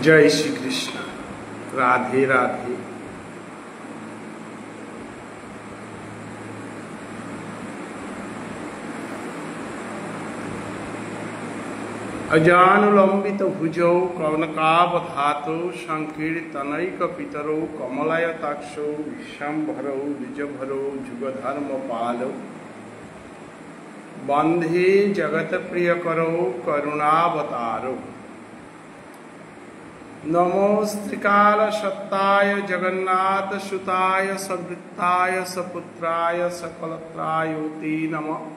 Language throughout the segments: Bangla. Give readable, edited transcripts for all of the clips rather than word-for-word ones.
जय श्री कृष्ण। राधे राधे। अजानुलंबित भुजौ कनकावधातौ संकीर्तनैकपितरौ कमलायताक्षौ विश्वम्भरौ द्विजभरौ जुगधर्मपालौ वन्दे जगत्प्रियकरौ करुणावतारौ। नमोऽस्त्रिकाल सत्ताय जगन्नाथ सुताय सवृत्ताय सपुत्राय सकलत्रायोति नमः।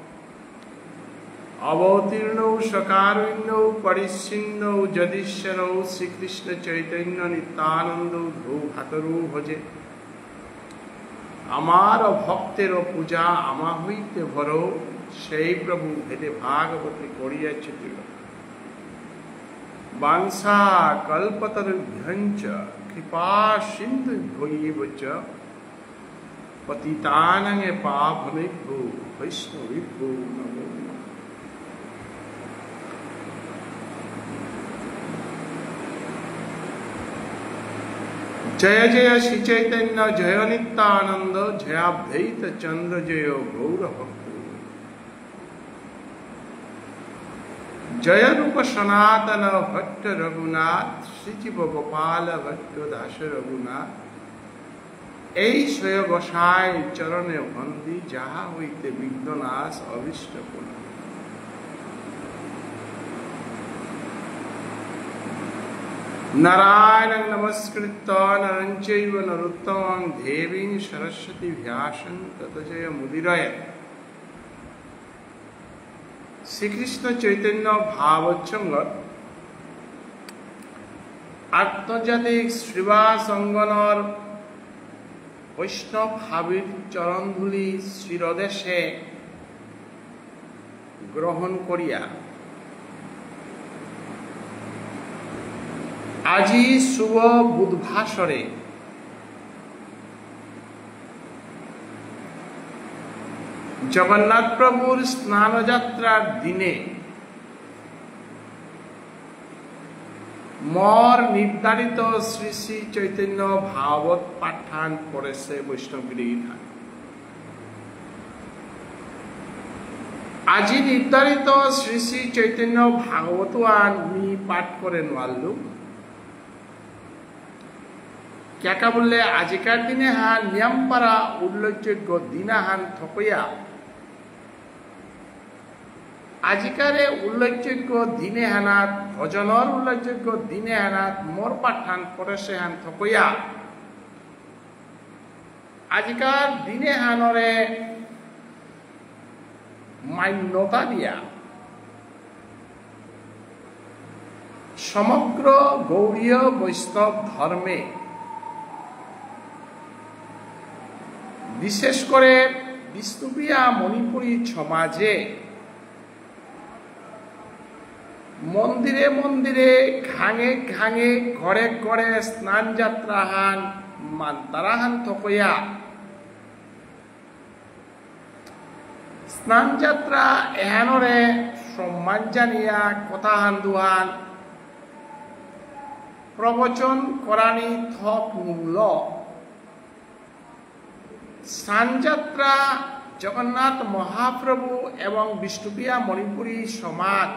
अवतीर्णौ सकारुण्यौ परिच्छिन्नौ जदीश्वरौ श्रीकृष्ण चैतन्य नित्यानंदौ ध्रुवधातरौ भजे। आमार भक्तेर पूजा आमा हईते भरो सेई प्रभु भेदे भागवते करियाछे। वांछा कल्पतरुभ्यंच कृपा सिन्धुभ्यो च पतितानां पावनेभ्यो वैष्णवेभ्यो नमो नमः। जय जय श्री चैतन्य जय नित्यानंद जयाद्वैत चंद्र जय गौरभक्त। जय रूप सनातन भट्ट रघुनाथ श्रीजीव गोपाल भट्ट दास रघुनाथ। ऐश्वर्य गोसाई चरणे बंदी जहा हईते विघ्ननाश अभिष्ट पूर्ण। नारायण नमस्कृत्य नरं चैव नरोत्तमं देवीं सरस्वती व्यासं ततो जय मुदीरयेत्। श्रीकृष्ण चैतन्य भावोच्चंगत आत्मजातिक श्रीवास अंगनर वैष्णव भावीर चरणधूलि शिरदेशे ग्रहण करिया আজি शुभ बुधभासरे जगन्नाथ प्रभुर स्नान यात्रार दिने मोर निर्धारित श्री श्री चैतन्य भागवत पाठान पड़ेছে বৈষ্ণবগিরি ধাম। আজি निर्धारित श्री श्री चैतन्य भागवतान मी पाठ करे नालू क्या बोले आजिकार दिने हान नियम पारा उल्लेखযোগ্য दिना हान थपया आजिकारे उल्लेखযোগ্য दिने हानात भजनर उल्लेखযোগ্য दिने हानात मोर पाठान परेसे हान थपया आजिकार दिने हानरे मान्यता दिया समग्र गौड़ीय वैष्णव धर्मे विशेष करे विष्णुप्रिया मणिपुरी समाजे मंदिरे मंदिरे घांगे घांगे घरे घरे स्नान यात्रा हान मानतारा हान थकया स्नान यात्रा एहानरे सम्मान जानिया कथा हान दुहान प्रवचन करानी थक निमल स्नान यात्रा जगन्नाथ महाप्रभु एवं विष्णुप्रिया मणिपुरी समाज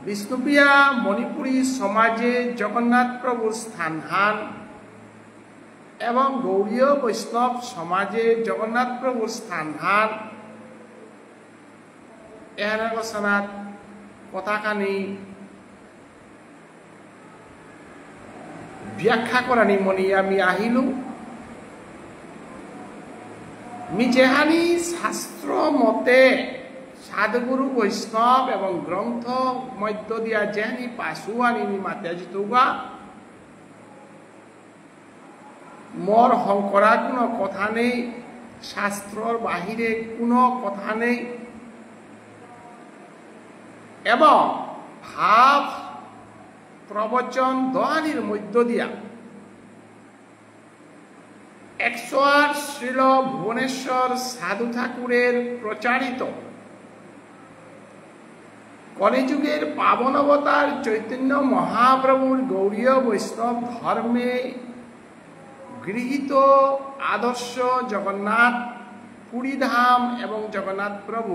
विष्णुप्रिया मणिपुरी समाजे जगन्नाथ प्रभु स्थानहान एवं गौड़ीय वैष्णव समाजे जगन्नाथ प्रभु स्थानहान एहानागसनात कथाखानी व्याख्या करानी मनी आमी आहिलु मिजेहानी शास्त्र मते साधुगुरु वैष्णव एवं ग्रंथ मध्य दिया जेहानी पासुआनी मात्याजी तुगा मोर हंकरा कोनो कथा नहीं शास्त्रर बाहिरे कोनो कथा नहीं एवं भाव प्रवचन दहानिर मध्य दिया 108 শ্রীল ভুবনেশ্বর সাধু ঠাকুরের প্রচারিত কলিযুগের পাবন অবতার চৈতন্য মহাপ্রভুর গৌড়ীয় বৈষ্ণব ধর্মে গৃহীত আদর্শ জগন্নাথ পুরীধাম এবং জগন্নাথ প্রভু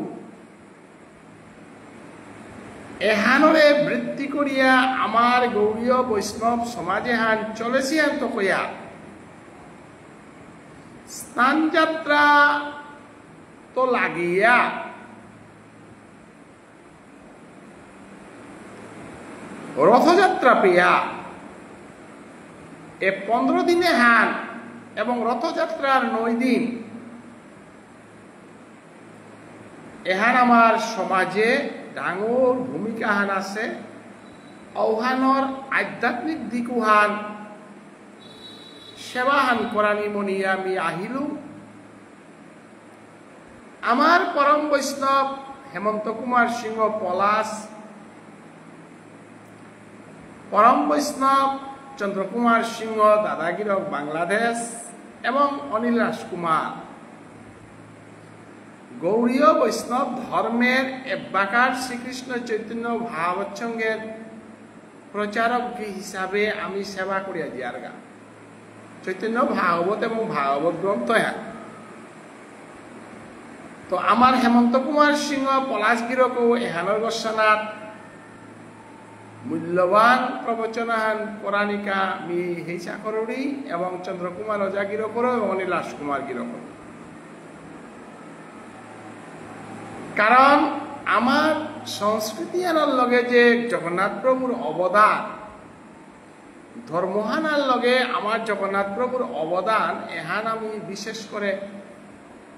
এহানরে বৃত্তি করিয়া আমার গৌড়ীয় বৈষ্ণব সমাজে হান চলেছি তো কইয়া স্নান যাত্রা তো লাগিয়া রথযাত্রা পেয়া এ 15 দিনে হান এবং রথযাত্রার 9 দিন এহান আমার সমাজে ডাঙর ভূমিকা হান আছে আহ্বানর আধ্যাত্মিক দিকুহান সেবাহান করানি মনি আমি আহিলু আমার পরম বৈষ্ণব হেমন্ত কুমার সিংহ পলাশ পরম বৈষ্ণব চন্দ্রকুমার সিংহ দাদাগিরক বাংলাদেশ এবং অনিল রাজকুমার গৌড়ীয় বৈষ্ণব ধর্মের এব্বাকার শ্রীকৃষ্ণ চৈতন্য ভাগবতসঙ্গের প্রচারক হিসাবে আমি সেবা করিয়া দিয়ারগা চৈতন্য ভাগবত এবং ভাগবত গ্রন্থ তো আমার হেমন্ত কুমার সিংহ পলাশগিরকও এহানর গোস্বানাথ মূল্যবান প্রবচনাহান পৌরাণিকা মি হেসা করুড়ি এবং চন্দ্রকুমার অজাগির করো এবং অনিল রাজকুমার গির করো কারণ আমার সংস্কৃতি আনার লগে যে জগন্নাথ প্রভুর অবদান ধর্মহানার লগে আমার জগন্নাথ প্রভুর অবদান এহান আমি বিশেষ করে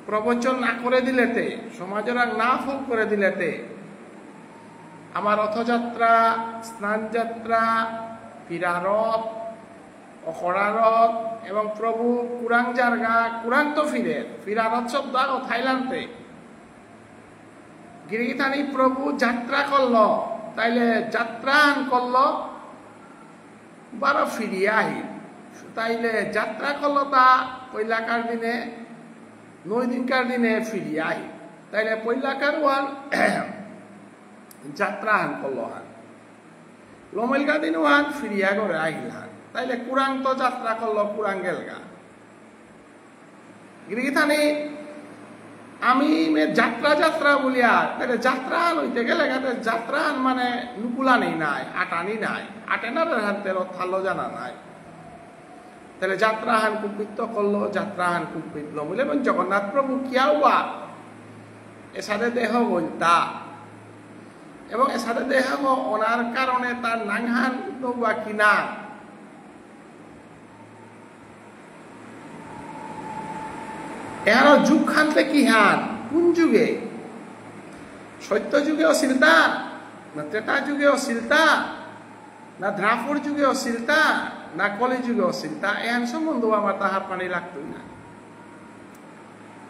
প্রবচন না করে দিলেতে সমাজের না ফল করে দিলেতে আমার রথযাত্রা স্নানযাত্রা ফিরারথ অখড়ারথ এবং প্রভু কুরাং জারগা কুরাং তো ফিরারথ শব্দ থাইল্যান্ডে গিরিথানি প্রভু যাত্রা করল তাইলে যাত্রান করল বারো ফিরিয়ে আহিল তাইলে যাত্রা করলো তা পয়লাকার দিনে 9 দিনকার দিনে ফিরিয়ে আহিল তাইলে পয়লাকার ওয়ান যাত্রা হান করলো হান লমেলগা দিন হান ফিরিয়া করে আহিল হান তাইলে কুরাং তো যাত্রা করলো কুরাং গেলগা গিরিথানি আমি যাত্রা বলিয়া তাহলে যাত্রা হান হইতে গেলে যাত্রা হান মানে নুকুলানি নাই আটানি নাই আটেনারের হাতে থালো জানা নাই তাহলে যাত্রা হান কুপিত করলো যাত্রা হান কুপিতল বলে এবং জগন্নাথ প্রভু কিয়াও বা এর সাথে দেহ বলতা এবং এর সাথে দেহ ওনার কারণে তার নাংহান বা কিনা এর যুগ খানতে কি হান কোন যুগে সত্য যুগে অশ্লীলতা না ত্রেতা যুগে অশ্লীলতা না দ্রাপর যুগে অশ্লীলতা না কলি যুগে অশ্লীলতা এহান সম্বন্ধ আমার তাহার পানি লাগতই না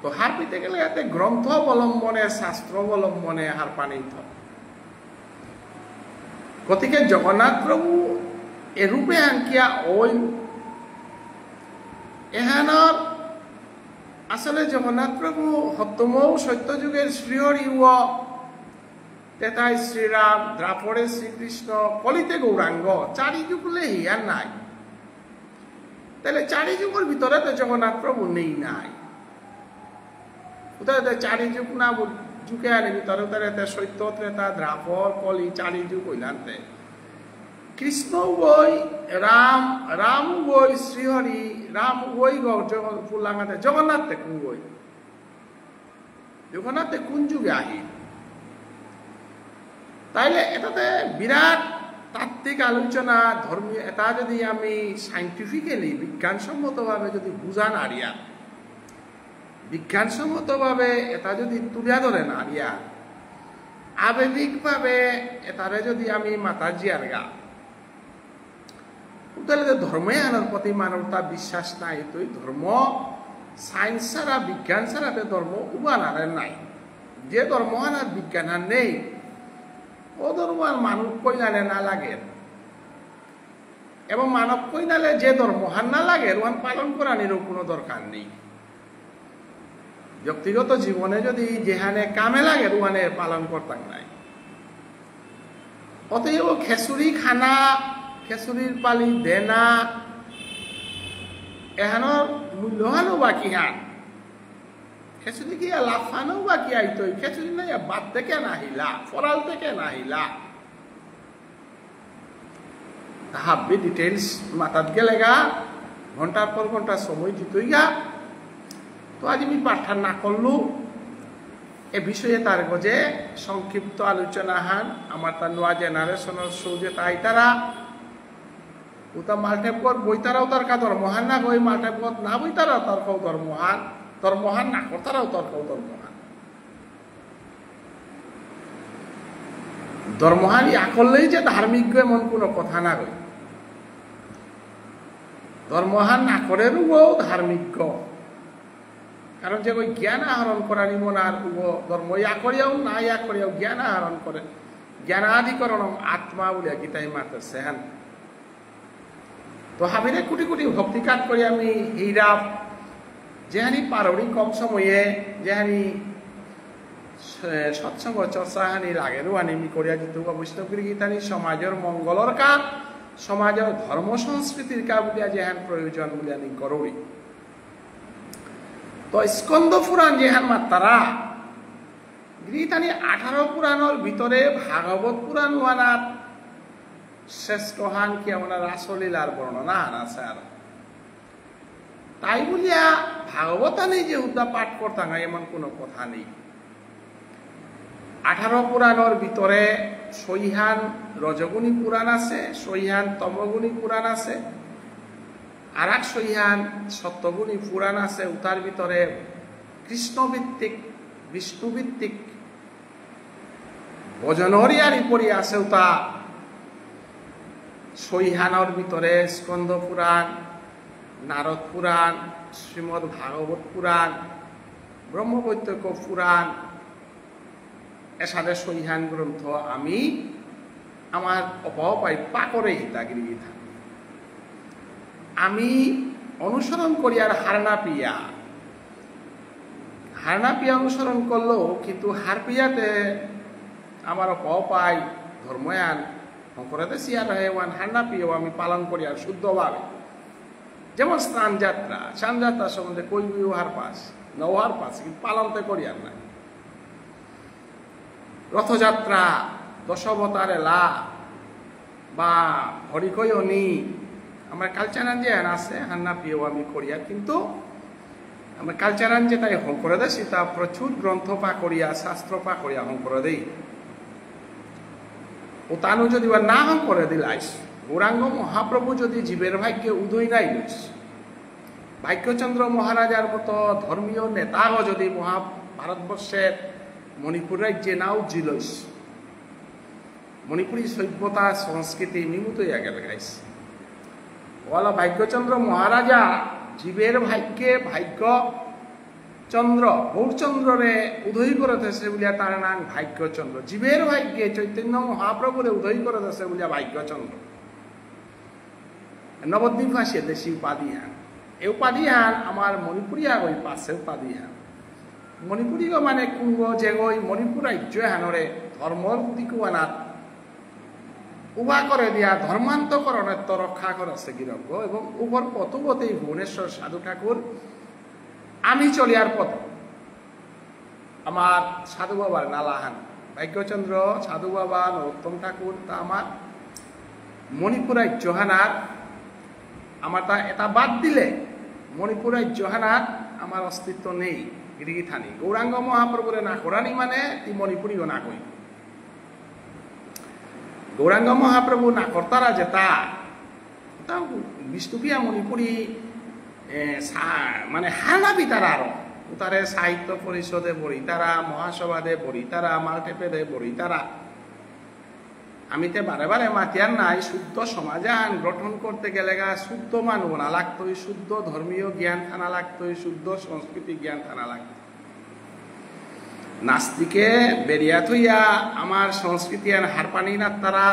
তো হার পিতে গেলে এতে গ্রন্থ অবলম্বনে শাস্ত্র অবলম্বনে হার পানি গতিকে জগন্নাথ প্রভু এরূপে আনকিয়া ওই এহানর আসলে জগন্নাথ প্রভু সপ্তমৌ সত্যযুগের শ্রীহরি তেতাই শ্রীরাম দ্রাপরে শ্রীকৃষ্ণ কলিতে গৌরাঙ্গ চারি যুগলে হিয়ার নাই তাহলে চারি যুগের ভিতরে তো জগন্নাথ প্রভু নেই নাই কোথায় চারি যুগ না যুগে আনে ভিতরে সত্য ত্রেতা দ্রাপর কলি চারি যুগ হইলান্তে কৃষ্ণ বই রাম বই শ্রীহরি রাম বই ফুলাঙ্গাতে জগন্নাথে কোন বই জগন্নাথে কোন যুগে আহি তাইলে এটাতে বিরাট তাত্ত্বিক আলোচনা ধর্মীয় এটা যদি আমি সাইন্টিফিক্যালি বিজ্ঞানসম্মতভাবে যদি বুঝা নারিয়া বিজ্ঞানসম্মতভাবে এটা যদি তুলিয়া ধরে নারিয়া আবেগিকভাবে এটারে যদি আমি মাতা জিয়ারগা তাহলে ধর্মে আনার প্রতি মানবতা বিশ্বাস নাই তো ধর্ম সায়েন্স ছাড়া বিজ্ঞান ছাড়া ধর্ম উবানারে নাই যে ধর্ম আনার বিজ্ঞান আর নেই ও ধর্ম আর মানুষ কইলানে না লাগে এবং মানব কইনালে যে ধর্ম হান্না লাগে রোহান পালন করানিরও কোনো দরকার নেই। ব্যক্তিগত জীবনে যদি যেখানে কামে লাগে রোহানে পালন করতাম নাই। অতএব খেসুরি খানা, খেসুরির পালি দেনা এহানোর মূল্যহানও বাকি হান খেসুরি গিয়া লাফানো বাকি আইতো খেসুরি নাই বাদ থেকে নাহিলা ফরাল থেকে নাহিলা হাব্বি ডিটেলস মাথাত গেলে গা ঘন্টার পর ঘন্টা সময় দিতই গা। তো আজ আমি পাঠা না করলু এ বিষয়ে তার গজে সংক্ষিপ্ত আলোচনা হান আমার তার নোয়া জেনারেশনের সৌজে তাই তারা ওটা মাল্টেপগত বইতারাও তার কা ধর্মহান না গই মাল্টেপগত না বইতারাও তার কেউ ধর্মহান না করতারাও তার কেউ ধর্মহান ইয়া করলেই যে ধার্মিক এমন কোনো কথা না গই ধর্মহান না করে রুবও ধার্মিক কারণ যে ওই জ্ঞান আহরণ করার ইমনার ধর্ম ইয়া করিয়াও না ইয়া করিয়াও জ্ঞান আহরণ করে জ্ঞানাধিকরণ আত্মা বলিয়া গীতাই মাত্র সেহান। তো হাবিরে কোটি কোটি ভক্তিকাত করি আমি হীরা যেহানি পারৌরি কম সময়ে যেহানি সৎসঙ্গ চর্চা হানি লাগে রুহানি করিয়া যেত বৈষ্ণবগিরি গীতানি সমাজের মঙ্গলর কাজ সমাজের ধর্ম সংস্কৃতির কাজ বলিয়া যেহান প্রয়োজন বলিয়া নি করৌরি। তো স্কন্দ পুরাণ যেহান মাত্রারা গীতানি 18 পুরাণের ভিতরে ভাগবত পুরাণ ওয়ানার শ্রেষ্ঠ হান কি আমরা রাসলীলার বর্ণনা হান আছে আর তাই বলিয়া ভাগবতানি যে উদ্যা পাঠ করতাম এমন কোনো কথা নেই। 18 পুরাণের ভিতরে সহিহান রজগুণী পুরাণ আছে, সহিহান তমগুণী পুরাণ আছে, আর এক সহিহান সত্যগুণী পুরাণ আছে। উতার ভিতরে কৃষ্ণভিত্তিক বিষ্ণুভিত্তিক ভজনহরিয়ারি পড়ি আছে উতা সহিহানের ভিতরে স্কন্দ পুরাণ, নারদ পুরাণ, শ্রীমদ্ ভাগবত পুরাণ, ব্রহ্মবৈতক্য পুরাণ এসাদে সহিহান গ্রন্থ আমি আমার অপপাই পাকরে হিতাগিরি থাকি আমি অনুসরণ করি আর হারনাপিয়া অনুসরণ করলেও কিন্তু হারপিয়াতে আমার অপপাই ধর্ময়ান শঙ্করাতে সিয়া রহে ওয়ান হারনাপিয়াও আমি পালন করি আর শুদ্ধভাবে। যেমন স্নান যাত্রা সম্বন্ধে কই হার পাস নহার পাস কিন্তু পালনতে করি আর না। রথযাত্রা দশবতারে লা বা হরিকয়নি আমার কালচারান যে আছে হান্নাপিয়াও আমি করিয়া কিন্তু আমার কালচারান যেটা হং করে দেয় সেটা প্রচুর গ্রন্থ পা করিয়া শাস্ত্র পা করিয়া হং করে দেই ও তানু যদি না হং করে দিলাইস গৌরাঙ্গ মহাপ্রভু যদি জীবের ভাগ্যে উদয় নাই লইস ভাগ্যচন্দ্র মহারাজার মতো ধর্মীয় নেতাও যদি ভারতবর্ষের মণিপুর রাজ্যে নাও জিলইস মণিপুরী সভ্যতা সংস্কৃতি নিমুত হইয়া গেল গাইস ওলা ভাগ্যচন্দ্র মহারাজা জীবের ভাগ্যে ভাগ্যচন্দ্র গৌরচন্দ্রে উদয় করেছে বলিয়া তার নাম ভাগ্যচন্দ্র। জীবের ভাগ্যে চৈতন্য মহাপ্রভুরে উদয় করেছে বলিয়া ভাগ্যচন্দ্র। নবদ্বীপ আসিয়া দেশি উপাধি হান এই উপাধি হান আমার মণিপুরিয়া ওই পাশে উপাধি হান মণিপুরীয় মানে কুঙ্গ যে ওই মণিপুর রাজ্য হানরে ধর্মর দিকুয়ানাত উভা করে দিয়া ধর্মান্তকরণের তো রক্ষা করেছে গিরজ্ঞ এবং উপর পথবতেই ভুবনেশ্বর সাধু ঠাকুর আমি চলিয়ার পথ আমার সাধু বাবার নালাহান ভাগ্যচন্দ্র সাধু বাবা নরোত্তম ঠাকুর তা আমার মণিপুর রাজ্য হানার আমার তা এটা বাদ দিলে মণিপুর রাজ্য হানার আমার অস্তিত্ব নেই গিরিগিথানি গৌরাঙ্গ মহাপ্রভুরে না করানি মানে তুই মণিপুরীও না কই গৌরাঙ্গ মহাপ্রভু না কর্তারা যেটা বিষ্ণুপিয়া মণিপুরী মানে হানাবি তারা আরো তারে সাহিত্য পরিষদে পড়ি তারা মহাসভাদে পড়ি তারা মাল্টেপেদে পড়ি তারা আমি তো বারে বারে মাতিয়ার নাই শুদ্ধ সমাজান গঠন করতে গেলে গা শুদ্ধ মানব না লাগতোই শুদ্ধ ধর্মীয় জ্ঞান থানা লাগতোই শুদ্ধ সংস্কৃতি জ্ঞান থানা লাগতো নাস্তিকে বেরিয়া থইয়া আমার সংস্কৃতি আর হারপানি না তারা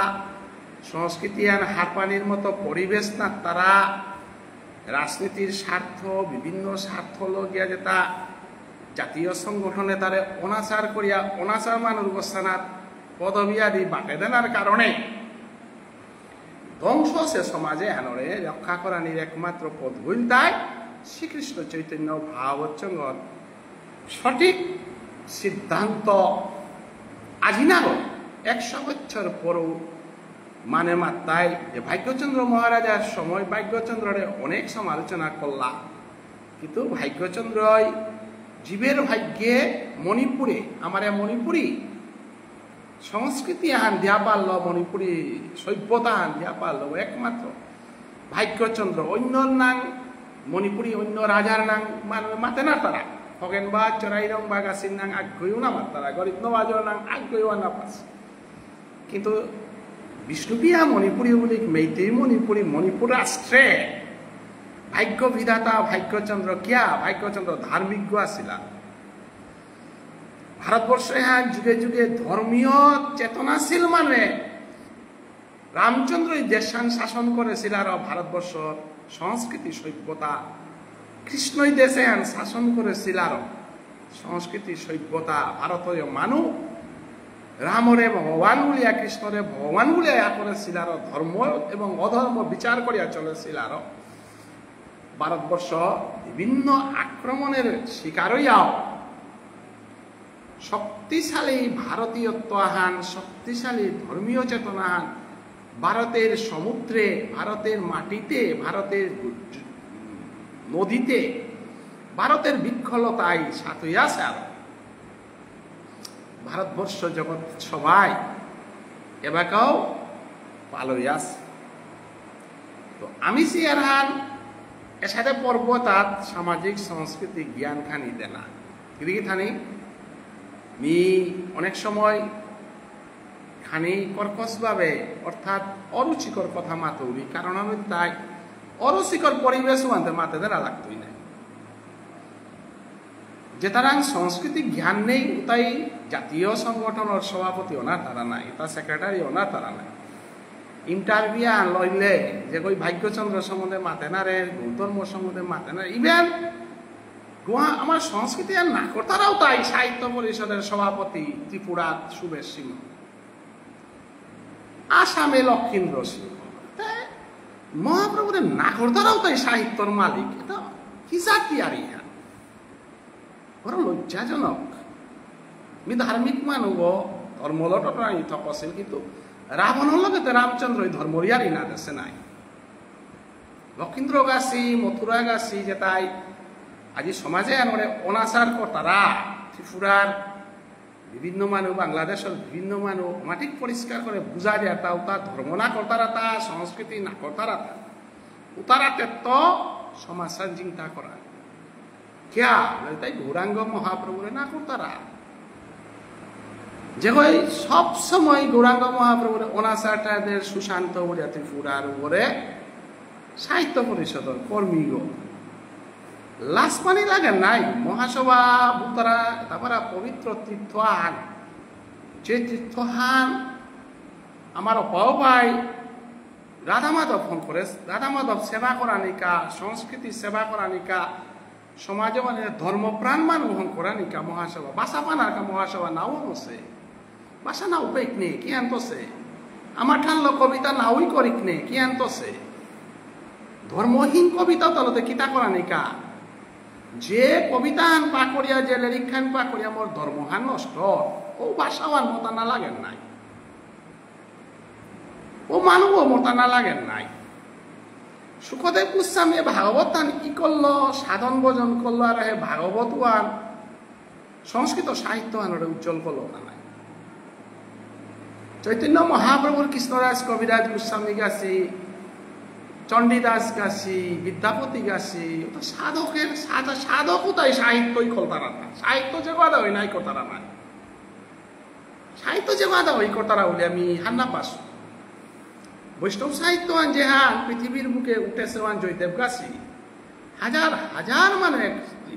সংস্কৃতি আন হারপানির মতো পরিবেশ না তারা রাজনীতির স্বার্থ বিভিন্ন স্বার্থ লগিয়া যেটা জাতীয় সংগঠনে তারে অনাচার করিয়া অনাচার মানুষ গোস্থানাত পদবী আদি বাটে দেনার কারণে ধ্বংস সে সমাজে আনরে রক্ষা করানির একমাত্র পথ ভুলতায় শ্রীকৃষ্ণ চৈতন্য ভাগবতচঙ্গর সঠিক সিদ্ধান্ত আজি না হয় 100 বছর পরও মানে মাত্রায় যে ভাগ্যচন্দ্র মহারাজার সময় ভাগ্যচন্দ্রের অনেক সমালোচনা করলাম, কিন্তু ভাগ্যচন্দ্রই জীবের ভাগ্যে মণিপুরে আমার মণিপুরী সংস্কৃতি হান দিয়া পারল, মণিপুরী সভ্যতা হান দিয়া পারল একমাত্র ভাগ্যচন্দ্র। অন্য নাং মণিপুরী অন্য রাজার নাং মাতে না তারা, খগেন বা চড়াইরং বা গাছির নাং আগ্রহীও না মাত তারা, গরিব নবাজর নাং আগ্রহীও না পাস। কিন্তু বিষ্ণুপ্রিয়া মণিপুরী বলি মেইতেই মণিপুরী মণিপুর রাষ্ট্রে ভাগ্য বিধাতা ভাগ্যচন্দ্র কিয়া ভাগ্যচন্দ্র ধার্মিক আসিলা। ভারতবর্ষে হ্যাঁ যুগে যুগে ধর্মীয় চেতনাশীল মানে রামচন্দ্র দেশান শাসন করেছিল আর ভারতবর্ষ সংস্কৃতি সভ্যতা কৃষ্ণই দেশে শাসন করেছিল আর সংস্কৃতি সভ্যতা ভারতীয় মানুষ রামরে ভগবান বলিয়া কৃষ্ণরে ভগবান বলিয়া করেছিল আর ধর্ম এবং অধর্ম বিচার করিয়া চলেছিল আর ভারতবর্ষ বিভিন্ন আক্রমণের শিকার হইয়াও শক্তিশালী ভারতীয়ত্ব আহান শক্তিশালী ধর্মীয় চেতনা আহান ভারতের সমুদ্রে ভারতের মাটিতে ভারতের নদীতে ভারতের বিক্ষলতায় সাথ হইয়াছে আর ভারতবর্ষ জগৎ সবাই এবাকাও পালইয়াস। তো আমি সিয়ার হান এর সাথে পর্বতাত সামাজিক সাংস্কৃতিক জ্ঞান খানি দেনা গিরিগি থানি মি অনেক সময় খানি কর্কশভাবে অর্থাৎ অরুচিকর কথা মাতৌরি, কারণ আমি তাই অরুচিকর পরিবেশ আনতে মাতে দেনা লাগতই না। যে তারা সংস্কৃতি জ্ঞান নেই তাই জাতীয় সংগঠনের সভাপতি ওনার তারা নাই, তার সেক্রেটারি ওনার তারা নাই। ইন্টারভিউ লইলে যে কই ভাগ্যচন্দ্র সম্বন্ধে মাতে না রে, ধর্ম সম্বন্ধে মাতে না, ইভেন আমার সংস্কৃতি আর না তারাও তাই সাহিত্য পরিষদের সভাপতি ত্রিপুরা সুবেশ সিংহ, আসামে লক্ষীন্দ্র সিংহ, মহাপ্রভুদের নাগরদারাও তাই সাহিত্যর মালিক। এটা কি জাতি আর ইহা বড় লজ্জাজনক। আমি ধার্মিক মানুষ ধর্মলটাই থকছিল, কিন্তু রাবণের লগে রামচন্দ্র ধর্মরিয়ারই না দেশে নাই। লক্ষীন্দ্র গাছি মথুরা গাছি যে তাই আজি সমাজে আনরে অনাচার কর্তারা ত্রিপুরার বিভিন্ন মানুষ বাংলাদেশের বিভিন্ন মানুষ মাটিক পরিষ্কার করে বুঝা দেয় তা তার ধর্ম না কর্তারা তা সংস্কৃতি না কর্তারা তা উতারা তেত্ত সমাজের চিন্তা করা কিয়া তাই গৌরাঙ্গ মহাপ্রভুরে না কর্তারা যে কই সব সময় গৌরাঙ্গ মহাপ্রভুরে অনাচারটাদের সুশান্ত বলিয়া ত্রিপুরার উপরে সাহিত্য পরিষদের কর্মী লাশ পানি লাগে নাই। মহাসভা ভূতারা তারপরে পবিত্র তীর্থহান, যে তীর্থহান আমার অপাও ভাই রাধা মাধব ফোন করে, রাধা মাধব সেবা করা নিকা সংস্কৃতি সেবা করা নিকা সমাজে মানে ধর্মপ্রাণ মানুষ হন করা নিকা মহাসভা বাসা পানার কা মহাসভা নাও বসে বাসা নাও পেক নে কি আনতছে আমার ঠানলো কবিতা নাওই করিক নে কি আনতছে ধর্মহীন কবিতা তলতে কিতা করা নিকা যে কবিতান পা করিয়া যে লেরিখান পা করিয়া মোর ধর্মহান নষ্ট ও বাসাওয়ান মতা না লাগেন নাই, ও মানুষ মতা না লাগেন নাই। সুখদেব গোস্বামী ভাগবত কি করলো সাধন ভোজন করলো আর হে ভাগবত ওয়ান সংস্কৃত সাহিত্য আনরে উজ্জ্বল করলো না নাই। চৈতন্য মহাপ্রভুর কৃষ্ণরাজ কবিরাজ গোস্বামী গাছি চণ্ডীদাস গাছি বিদ্যাপতি গাছি সাধকের সাধকও তাই সাহিত্যই কলতারা না, সাহিত্য যে কথা হই নাই কতারা নাই, সাহিত্য যে কথা হই কতারা বলে আমি হান্না পাস। বৈষ্ণব সাহিত্য আন যে হান পৃথিবীর বুকে উঠেছে আন জয়দেব গাছি হাজার হাজার মানে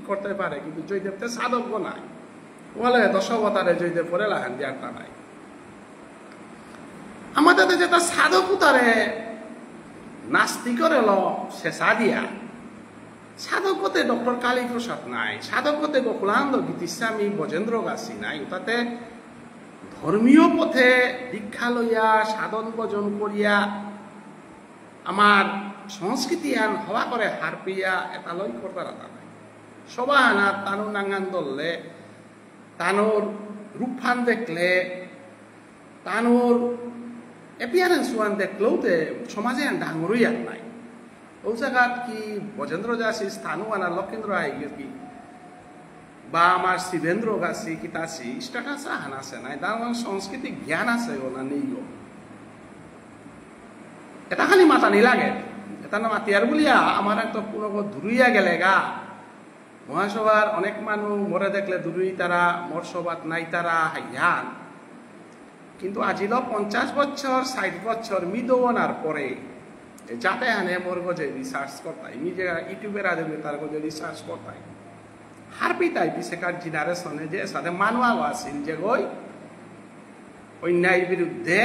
করতে পারে, কিন্তু জয়দেবতে সাধক নাই বলে দশবতারে জয়দেব পরে লাগান দিয়ারটা নাই। আমাদের যেটা সাধক উতারে নাস্তিকর এলো শেষা দিয়া সাধকতে ডক্টর কালীপ্রসাদ নাই, সাধকতে গোকুলানন্দ গীতিস্বামী বজেন্দ্র গাছি নাই। তাতে ধর্মীয় পথে দীক্ষা লইয়া সাধন ভজন করিয়া আমার সংস্কৃতি আন হওয়া করে হার পিয়া এটা লই করবার আতা নাই। সবা আনা তানু নাঙ্গান ধরলে, তানোর রূপফান দেখলে, তানোর এপিয়ারেন্স ওয়ান দেখলেও সমাজে ডাঙরই আর নাই। ও জায়গাত কি বজেন্দ্র যাচ্ছি স্থানও আনা লক্ষেন্দ্র আই কি বা আমার শিবেন্দ্র গাছি কিতাছি স্ট্যাটাস আহান আছে নাই, তার সংস্কৃতি জ্ঞান আছে ও না নেই গো। এটা খালি মাথা নিলাগে, এটা না মাতিয়ার বলিয়া আমার একটা কোনো দূরইয়া গেলে গা। মহাসভার অনেক মানুষ মরে দেখলে দূরই তারা, মোর সভাত নাই তারা হাইয়ান। কিন্তু আজিল 50 বছর 60 বছর মিদোনার পরে যাতে হানে মোর গজে রিসার্চ করতাই, নিজে ইউটিউবের আদে তার গজে রিসার্চ করতাই হার পিতাই পিছেকার জেনারেশনে যে সাথে মানুয়া আসিল যে গই অন্যায়ের বিরুদ্ধে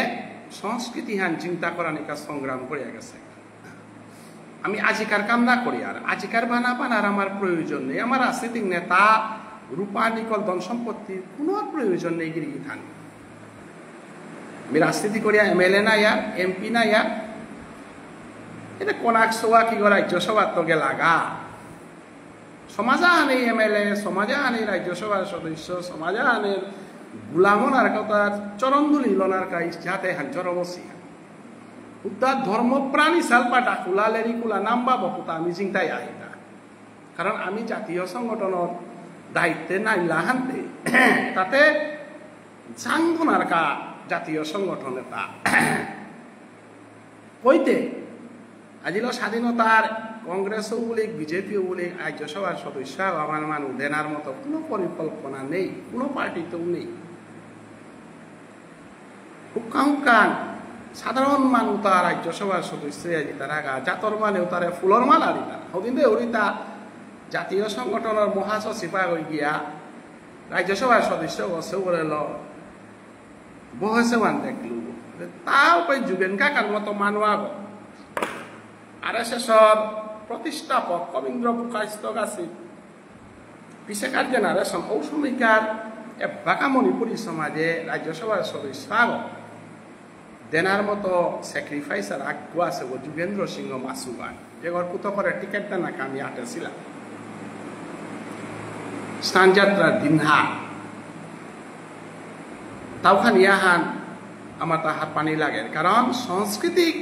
সংস্কৃতিহান চিন্তা করা নিকা সংগ্রাম করিয়া গেছে। আমি আজিকার কাম না করি, আর আজিকার বানা বানার আমার প্রয়োজন নেই। আমার রাজনৈতিক নেতা রূপা নিকল ধন সম্পত্তির কোনো প্রয়োজন নেই গিরি থান। আমি রাজনীতি করিয়া MLA না ইয়ার, MP না ইয়ার, এটা কোনাক সোয়া কি রাজ্যসভার তো লাগা সমাজা আনে MLA, সমাজে আনে রাজ্যসভার সদস্য, সমাজে আনে গুলামনার কথা চরণদুলি লনার কাই যাতে হান চরমসি উদ্ধার ধর্মপ্রাণী সালপা ডাকুলা লেরিকুলা নাম্বা বকুতা আমি চিন্তাই আহিতা। কারণ আমি জাতীয় সংগঠনের দায়িত্বে নাইলা হানতে তাতে জাঙ্গনার কা জাতীয় সংগঠন এটা কইতে আজিল স্বাধীনতার কংগ্রেসও বলি বিজেপিও বলি রাজ্যসভার সদস্য আমার মানুষ দেনার মতো কোনো পরিকল্পনা নেই, কোনো পার্টিতেও নেই। হুকান সাধারণ মানুষ তার রাজ্যসভার সদস্য আজি তারা গা জাতর মানেও তারা ফুলর মালা দিতা সদিন দে উড়িতা জাতীয় সংগঠনের মহাসচিবা হয়ে গিয়া রাজ্যসভার সদস্য গছে বলে বহেছে মান দেখলু তাও পাই যুগেন কাকার মতো মানুয়া গো। RSSর প্রতিষ্ঠাপক কবীন্দ্র পুকাইস্ত গাছি পিছেকার জেনারেশন ও সময়কার বাঁকা মণিপুরী সমাজে রাজ্যসভার সদস্য দেনার মতো স্যাক্রিফাইস আর আগ্রহ আছে ও যুগেন্দ্র সিংহ মাসুগান যে পুত করে টিকেট দেনাকে আমি আটেছিলাম স্নানযাত্রার দিনহা তাওখান ইয়াহান আমার তাহার পানি লাগে। কারণ সাংস্কৃতিক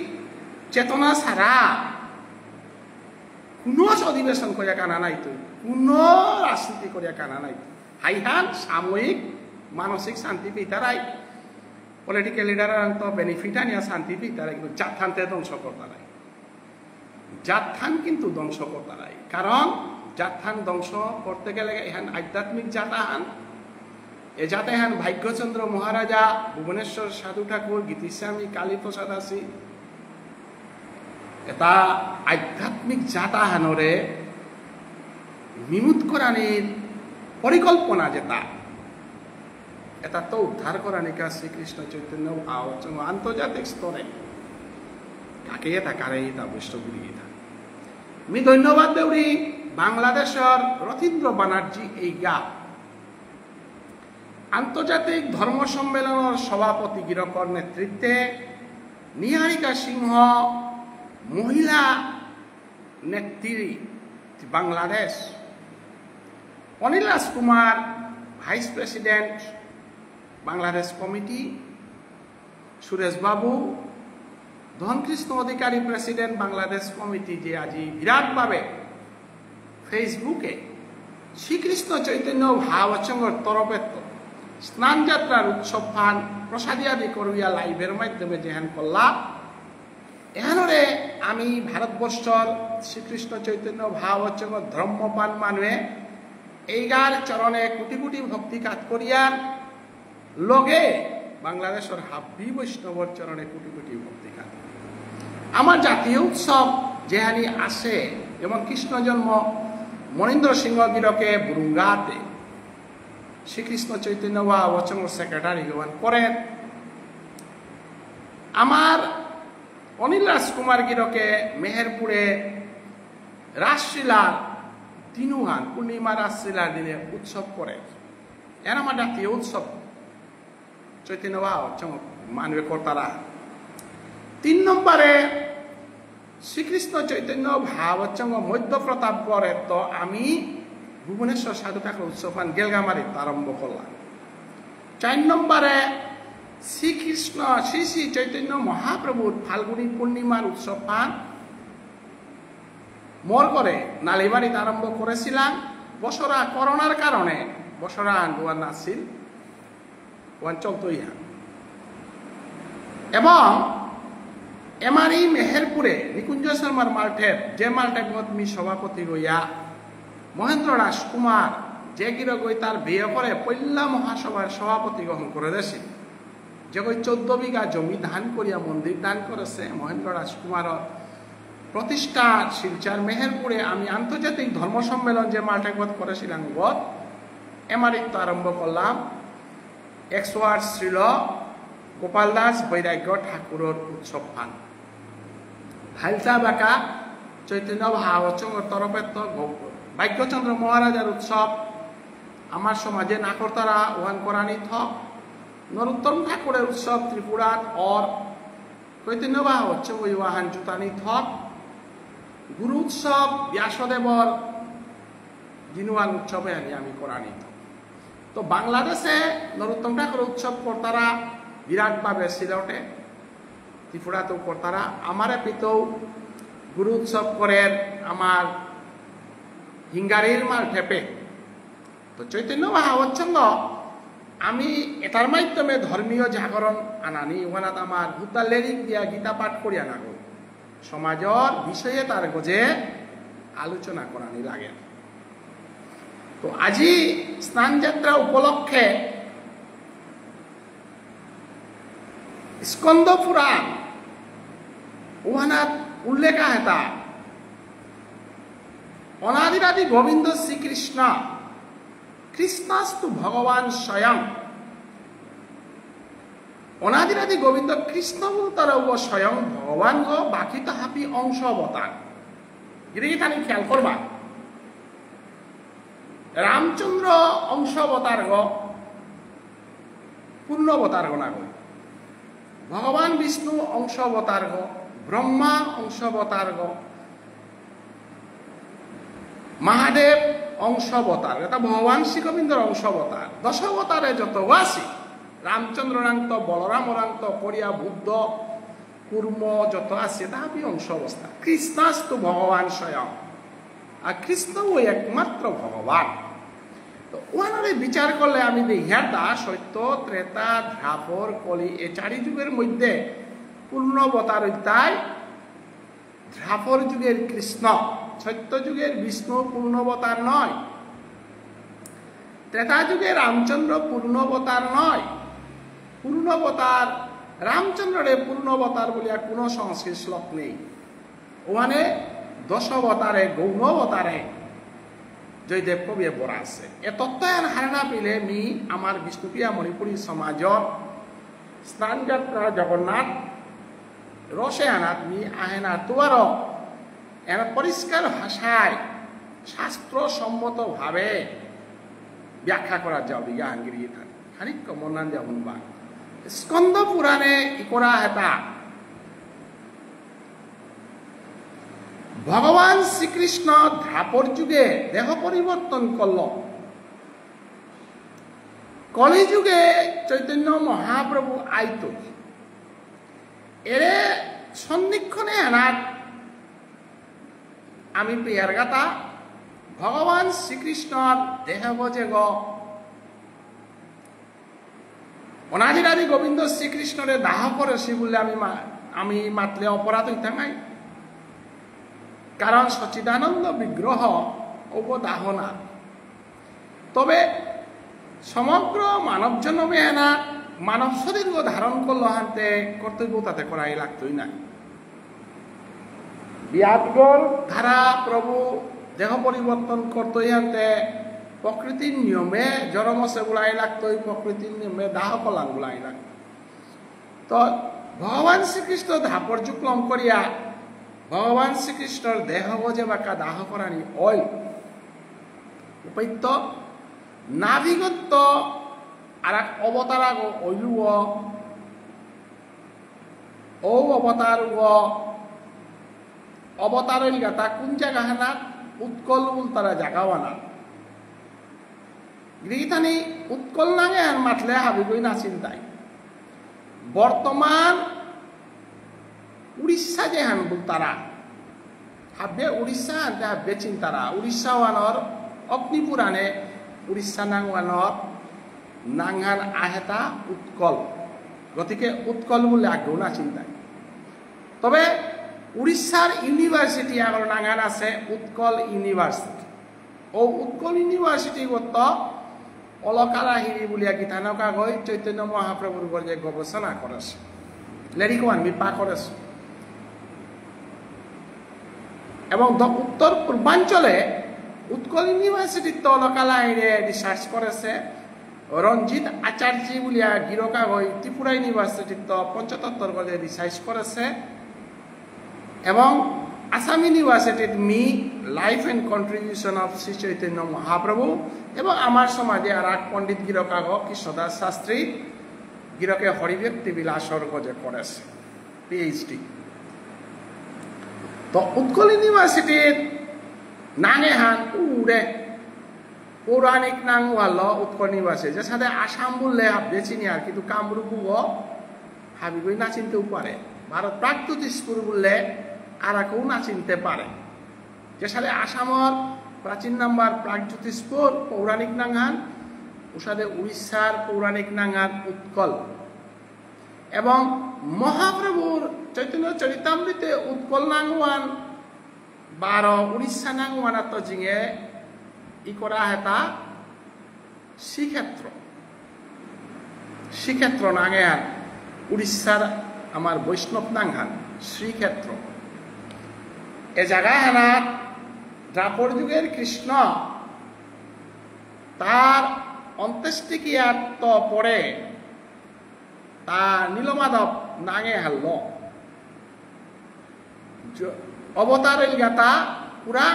চেতনা ছাড়া কোনো অধিবেশন করিয়া কানা নাই, তো কোনো রাজনীতি করিয়া কানা নাই। হাইহান সাময়িক মানসিক শান্তি পেতারাই, পলিটিক্যাল লিডারের তো বেনিফিট আনিয়া শান্তি পেতারাই, কিন্তু জাতথানতে ধ্বংস করতে নাই। জাতথান কিন্তু ধ্বংস করতে নাই, কারণ জাতথান ধ্বংস করতে গেলে এখান আধ্যাত্মিক জাতাহান এ জাতাহান ভাগ্যচন্দ্র মহারাজা, ভুবনেশ্বর সাধু ঠাকুর, গীতিস্বামী কালীপ্রসাদ আছি এটা আধ্যাত্মিক জাতাহানরে বিমুখ করানির পরিকল্পনা যেটা এটা তো উদ্ধার করা নিকা শ্রীকৃষ্ণ চৈতন্য ভাব আন্তর্জাতিক স্তরে কাকে এটা কারে এটা বৈষ্ণবী এটা আমি ধন্যবাদ দেউরি বাংলাদেশের রথীন্দ্র ব্যানার্জি এই গা আন্তর্জাতিক ধর্ম সম্মেলনের সভাপতি গিরকর নেতৃত্বে নিহারিকা সিংহ মহিলা নেত্রী Bangladesh, Anil Rajkumar vice president Bangladesh committee, Suresh Babu Dhankrishna Adhikari president Bangladesh committee যে আজি বিরাটভাবে ফেসবুকে শ্রীকৃষ্ণ চৈতন্য ভাবচঙ্গর তরফে স্নান যাত্রার উৎসব ফান প্রসাদী আদি করিয়া লাইভের মাধ্যমে যেহান করলা এহানরে আমি ভারতবর্ষর শ্রীকৃষ্ণ চৈতন্য ভাবচঙ্গ ধর্মপান মানুষে এইগার চরণে কোটি কোটি ভক্তি কাজ করিয়ার লগে বাংলাদেশের হাব্বি বৈষ্ণবর চরণে কোটি কোটি ভক্তি কাজ আমার জাতীয় উৎসব যেহানি আসে, যেমন কৃষ্ণ জন্ম মনীন্দ্র সিংহ গিরকে বুরুঙ্গাতে শ্রীকৃষ্ণ চৈতন্য ভাবচঙ্গ সেক্রেটারি করেন, আমার অনিল রাজকুমার গিরকে মেহেরপুরে রাসলীলার দিনুহান পূর্ণিমা রাসলীলার দিনে উৎসব করে এর আমার জাতীয় উৎসব চৈতন্য বা মানবে কর্তারা 3 নম্বরে শ্রীকৃষ্ণ চৈতন্য ভাব মধ্য প্রতাপগড়ে তো আমি ভুবনেশ্বর সাধু ঠাকুর উৎসবান গেলগামারিতে আরম্ভ করলাম 4 নম্বরে শ্রীকৃষ্ণ শ্রী শ্রী চৈতন্য মহাপ্রভুর ফাল্গুনী পূর্ণিমার উৎসব পান মোর করে নালিবাড়িতে আরম্ভ করেছিলাম বছরা করোনার কারণে বছরা আন্দোলন আসছিল ওয়ান চলতই এবং এমারি মেহেরপুরে নিকুঞ্জ শর্মার মাল্টের যে মাল্টের আমি সভাপতি রইয়া মহেন্দ্র রাজকুমার যে গিরগই তার বিয়ে করে পল্লা মহাসভার সভাপতি গ্রহণ করে দিয়েছিল যে 14 বিঘা জমি দান করিয়া মন্দির দান করেছে মহেন্দ্র রাজকুমার প্রতিষ্ঠা শিলচর মেহেরপুরে আমি আন্তর্জাতিক ধর্ম সম্মেলন যে মাল্টেগত করেছিলাম গত এমারিত আরম্ভ করলাম 108 শ্রীল গোপাল দাস বৈরাগ্য ঠাকুরের উৎসব পান হালতা বাঁকা চৈতন্য ভাবচঙ্গর তরফে তো ভাগ্যচন্দ্র মহারাজার উৎসব আমার সমাজে নাকরতারা ওয়ান করানি থক নরোত্তম ঠাকুরের উৎসব ত্রিপুরাত অর চৈতন্য ভাবচঙ্গ ওয়াহান জুতানি থক গুরু উৎসব ব্যাসদেবর দিনুয়ান উৎসবে আমি করানি থক তো বাংলাদেশে নরোত্তম ঠাকুর উৎসব কর্তারা বিরাটভাবে সিলেটে ত্রিপুরাতেও কর্তারা আমারে পিতেও গুরু উৎসব করেন আমার হিঙ্গারির মাল ঠেপে তো চৈতন্য মহাবচ্ছন্দ আমি এটার মাধ্যমে ধর্মীয় জাগরণ আনানি ওখানাত আমার দুটা লেরিক দিয়া গীতা পাঠ করিয়া না গো সমাজের বিষয়ে তার গজে আলোচনা করানি লাগে তো আজি স্নান যাত্রা উপলক্ষে স্কন্দ পুরাণ ওখানাত উল্লেখ হেতা অনাদিরাদি গোবিন্দ শ্রীকৃষ্ণ কৃষ্ণাস্তু ভগবান স্বয়ং অনাদিরাদি গোবিন্দ কৃষ্ণ তার স্বয়ং ভগবান গো বাকি তাহাপি অংশ অবতার এদিকে তানি খেয়াল করবা রামচন্দ্র অংশ অবতার গো পূর্ণ অবতার গো না গো ভগবান বিষ্ণু অংশ অবতার গো ব্রহ্মা অংশ অবতার গো মহাদেব অংশ অবতার এটা ভগবান শ্রী গোবিন্দর অংশ অবতার 10 অবতারে যত আসি রামচন্দ্র রান্ত বলরাম রান্ত পরিয়া বুদ্ধ কুর্ম যত আছে তাহাপি অংশ অবস্থা কৃষ্ণাস্তু ভগবান স্বয়ং আর কৃষ্ণ ওই একমাত্র ভগবান তো ওনারে বিচার করলে আমি দেখিয়াটা সত্য ত্রেতা দ্রাপর কলি এই 4 যুগের মধ্যে পূর্ণ অবতার তাই দ্রাপর যুগের কৃষ্ণ সত্য যুগের বিষ্ণু পূর্ণ অবতার নয় ত্রেতা যুগে রামচন্দ্র পূর্ণ অবতার নয় পূর্ণ অবতার রামচন্দ্রের পূর্ণ অবতার বলিয়া কোনো সংস্কৃত শ্লোক নেই ওখানে 10 অবতারে গৌণ অবতারে জয়দেব কবিয়ে বরা আছে এ তত্ত্বায়ন হারানা পেলে মি আমার বিষ্ণুপ্রিয়া মণিপুরী সমাজত স্নান যাত্রা জগন্নাথ রসে আনাত মি আহেনা তোয়ার এর পরিষ্কার ভাষায় শাস্ত্রসম্মত ভাবে ব্যাখ্যা করা যাও দিগা হাঙ্গিরি খানিক মন্নান যাবন বা স্কন্দ পুরাণে ইকরা হেতা ভগবান শ্রীকৃষ্ণ দ্রাপর যুগে দেহ পরিবর্তন করল কলি যুগে চৈতন্য মহাপ্রভু আইত এরে সন্নিক্ষণে আনাত আমি প্রিয়ার গাতা ভগবান শ্রীকৃষ্ণর দেহ বজে গ অনাদিরাদি গোবিন্দ শ্রীকৃষ্ণরে দাহ করেছি বলে আমি মাতলে অপরাধ হইতে নাই কারণ সচিদানন্দ বিগ্রহ অবদাহ না তবে সমগ্র মানব জন্মে এনা মানব শরীর ধারণ করলো হানতে কর্তব্য তাতে করাই লাগতোই না বিয়াদগর ধারা প্রভু দেহ পরিবর্তন করতোই হানতে প্রকৃতির নিয়মে জরমসে গুলাই লাগতোই প্রকৃতির নিয়মে দাহ কলাং গুলাই লাগতো তো ভগবান শ্রীকৃষ্ণ ধাপর যুক্লম করিয়া ভগবান শ্রীকৃষ্ণর দেহ গজে বাঁকা দাহ করানি অল উপৈত্য নাভিগত্য আর এক অবতার আগ অইলু ও অবতারের গাতা কোন জায়গা হানা উৎকল তারা জাগাওয়ানা গিরিথানি উৎকল নাগে আর মাতলে হাবিগই না চিন্তায় বর্তমান উড়িষ্যা যে হান তারা হাবে উড়িষ্যা হানতে হাবে চিন্তারা উড়িষ্যা ওয়ানর অগ্নিপুরাণে উড়িষ্যা নাংওয়ানর নাংহান আহেতা উৎকল গতিকে উৎকল বলে আগেও না চিন্তায় তবে উড়িষ্যার ইউনিভার্সিটি আগর নাঙ্গান আছে উৎকল ইউনিভার্সিটি ও উৎকল ইউনিভার্সিটি গত অলকারাহিরি বলিয়া গীতানকা গৈ চৈতন্য মহাপ্রভুর গর্জে গবেষণা করেছে লেরিকোয়ান বিপা করেছে এবং উত্তর পূর্বাঞ্চলে উৎকল ইউনিভার্সিটির তো অলকালাহিরে রিসার্চ করেছে রঞ্জিত আচার্য বলিয়া গিরকা গৈ ত্রিপুরা ইউনিভার্সিটির তো পঞ্চতত্ত্বর গর্জে রিসার্চ করেছে এবং আসাম ইউনিভার্সিটির মি life and contribution of Shri Chaitanya Mahaprabhu এবং আমার সমাজে আর এক পণ্ডিত গিরকাগ কৃষ্ণদাস শাস্ত্রী গিরকে হরিব্যক্তি বিলাসর গজে করেছে পিএইচডি তো উৎকল ইউনিভার্সিটির নাঙে হান উড়ে পৌরাণিক নাং ওয়াল উৎকল ইউনিভার্সিটি যে সাথে আসাম বললে হাববে চিনি আর কিন্তু কামরূপ হাবিগই না চিনতেও পারে ভারত প্রাগজ্যোতিষপুর বললে আর কেউ না চিনতে পারে যে সাথে আসামর প্রাচীন নাম্বার প্রাগজ্যোতিষপুর পৌরাণিক নাঙ্গান ও সাথে উড়িষ্যার পৌরাণিক নাঙ্গান উৎকল এবং মহাপ্রভুর চৈতন্য চরিতামৃতে উৎকল নাংওয়ান 12 উড়িষ্যা নাংওয়ান তো জিঙে ই করা হেতা শ্রীক্ষেত্র নাঙে আর উড়িষ্যার আমার বৈষ্ণব নাংহান শ্রীক্ষেত্র এ জায়গায় হানা দ্রাপর যুগের কৃষ্ণ তার অন্ত্যেষ্টিক্রিয়ার তো পরে তা নীলমাধব নাঙে হারল অবতারের গাতা পুরা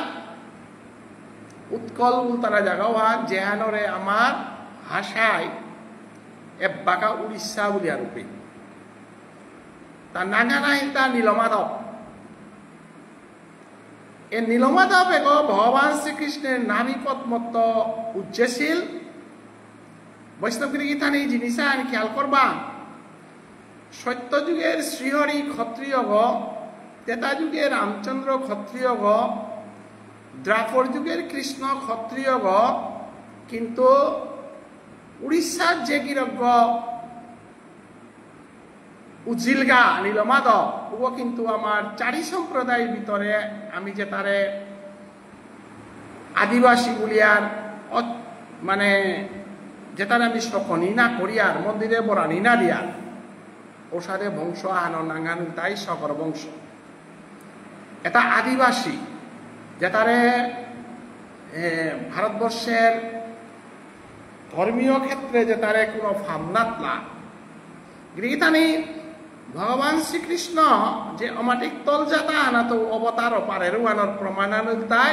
উৎকল তারা জাগাও হান যেহানরে আমার ভাষায় এবাকা উড়িষ্যা বলিয়া রূপে তা নাঙ্গানাই তা নীলমাধব এ নীলমাধব এক ভগবান শ্রীকৃষ্ণের নামী পদ্মত্ত উজ্জেশীল বৈষ্ণবগিরি গীতা নেই জিনিস আনি খেয়াল করবা সত্যযুগের শ্রীহরি ক্ষত্রিয় গ তেতা যুগের রামচন্দ্র ক্ষত্রিয় গ দ্রাপর যুগের কৃষ্ণ ক্ষত্রিয় গ কিন্তু উড়িষ্যার যে গিরজ্ঞ উজিলগা নীলমাধব ও কিন্তু আমার চারি সম্প্রদায়ের ভিতরে আমি যে তারে আদিবাসী বলিয়ার মানে যে তার আমি সকনি না করিয়ার মন্দিরে বরানি না দিয়ার ওর সাথে বংশ আহানো নাঙ্গান তাই সকর বংশ এটা আদিবাসী যে তারে ভারতবর্ষের ধর্মীয় ক্ষেত্রে যে তারে কোনো ভাবনাত না গীতানি ভগবান শ্রীকৃষ্ণ যে অমাটিক তলজাতা আনাতো অবতার পারের আনার প্রমাণানুক তাই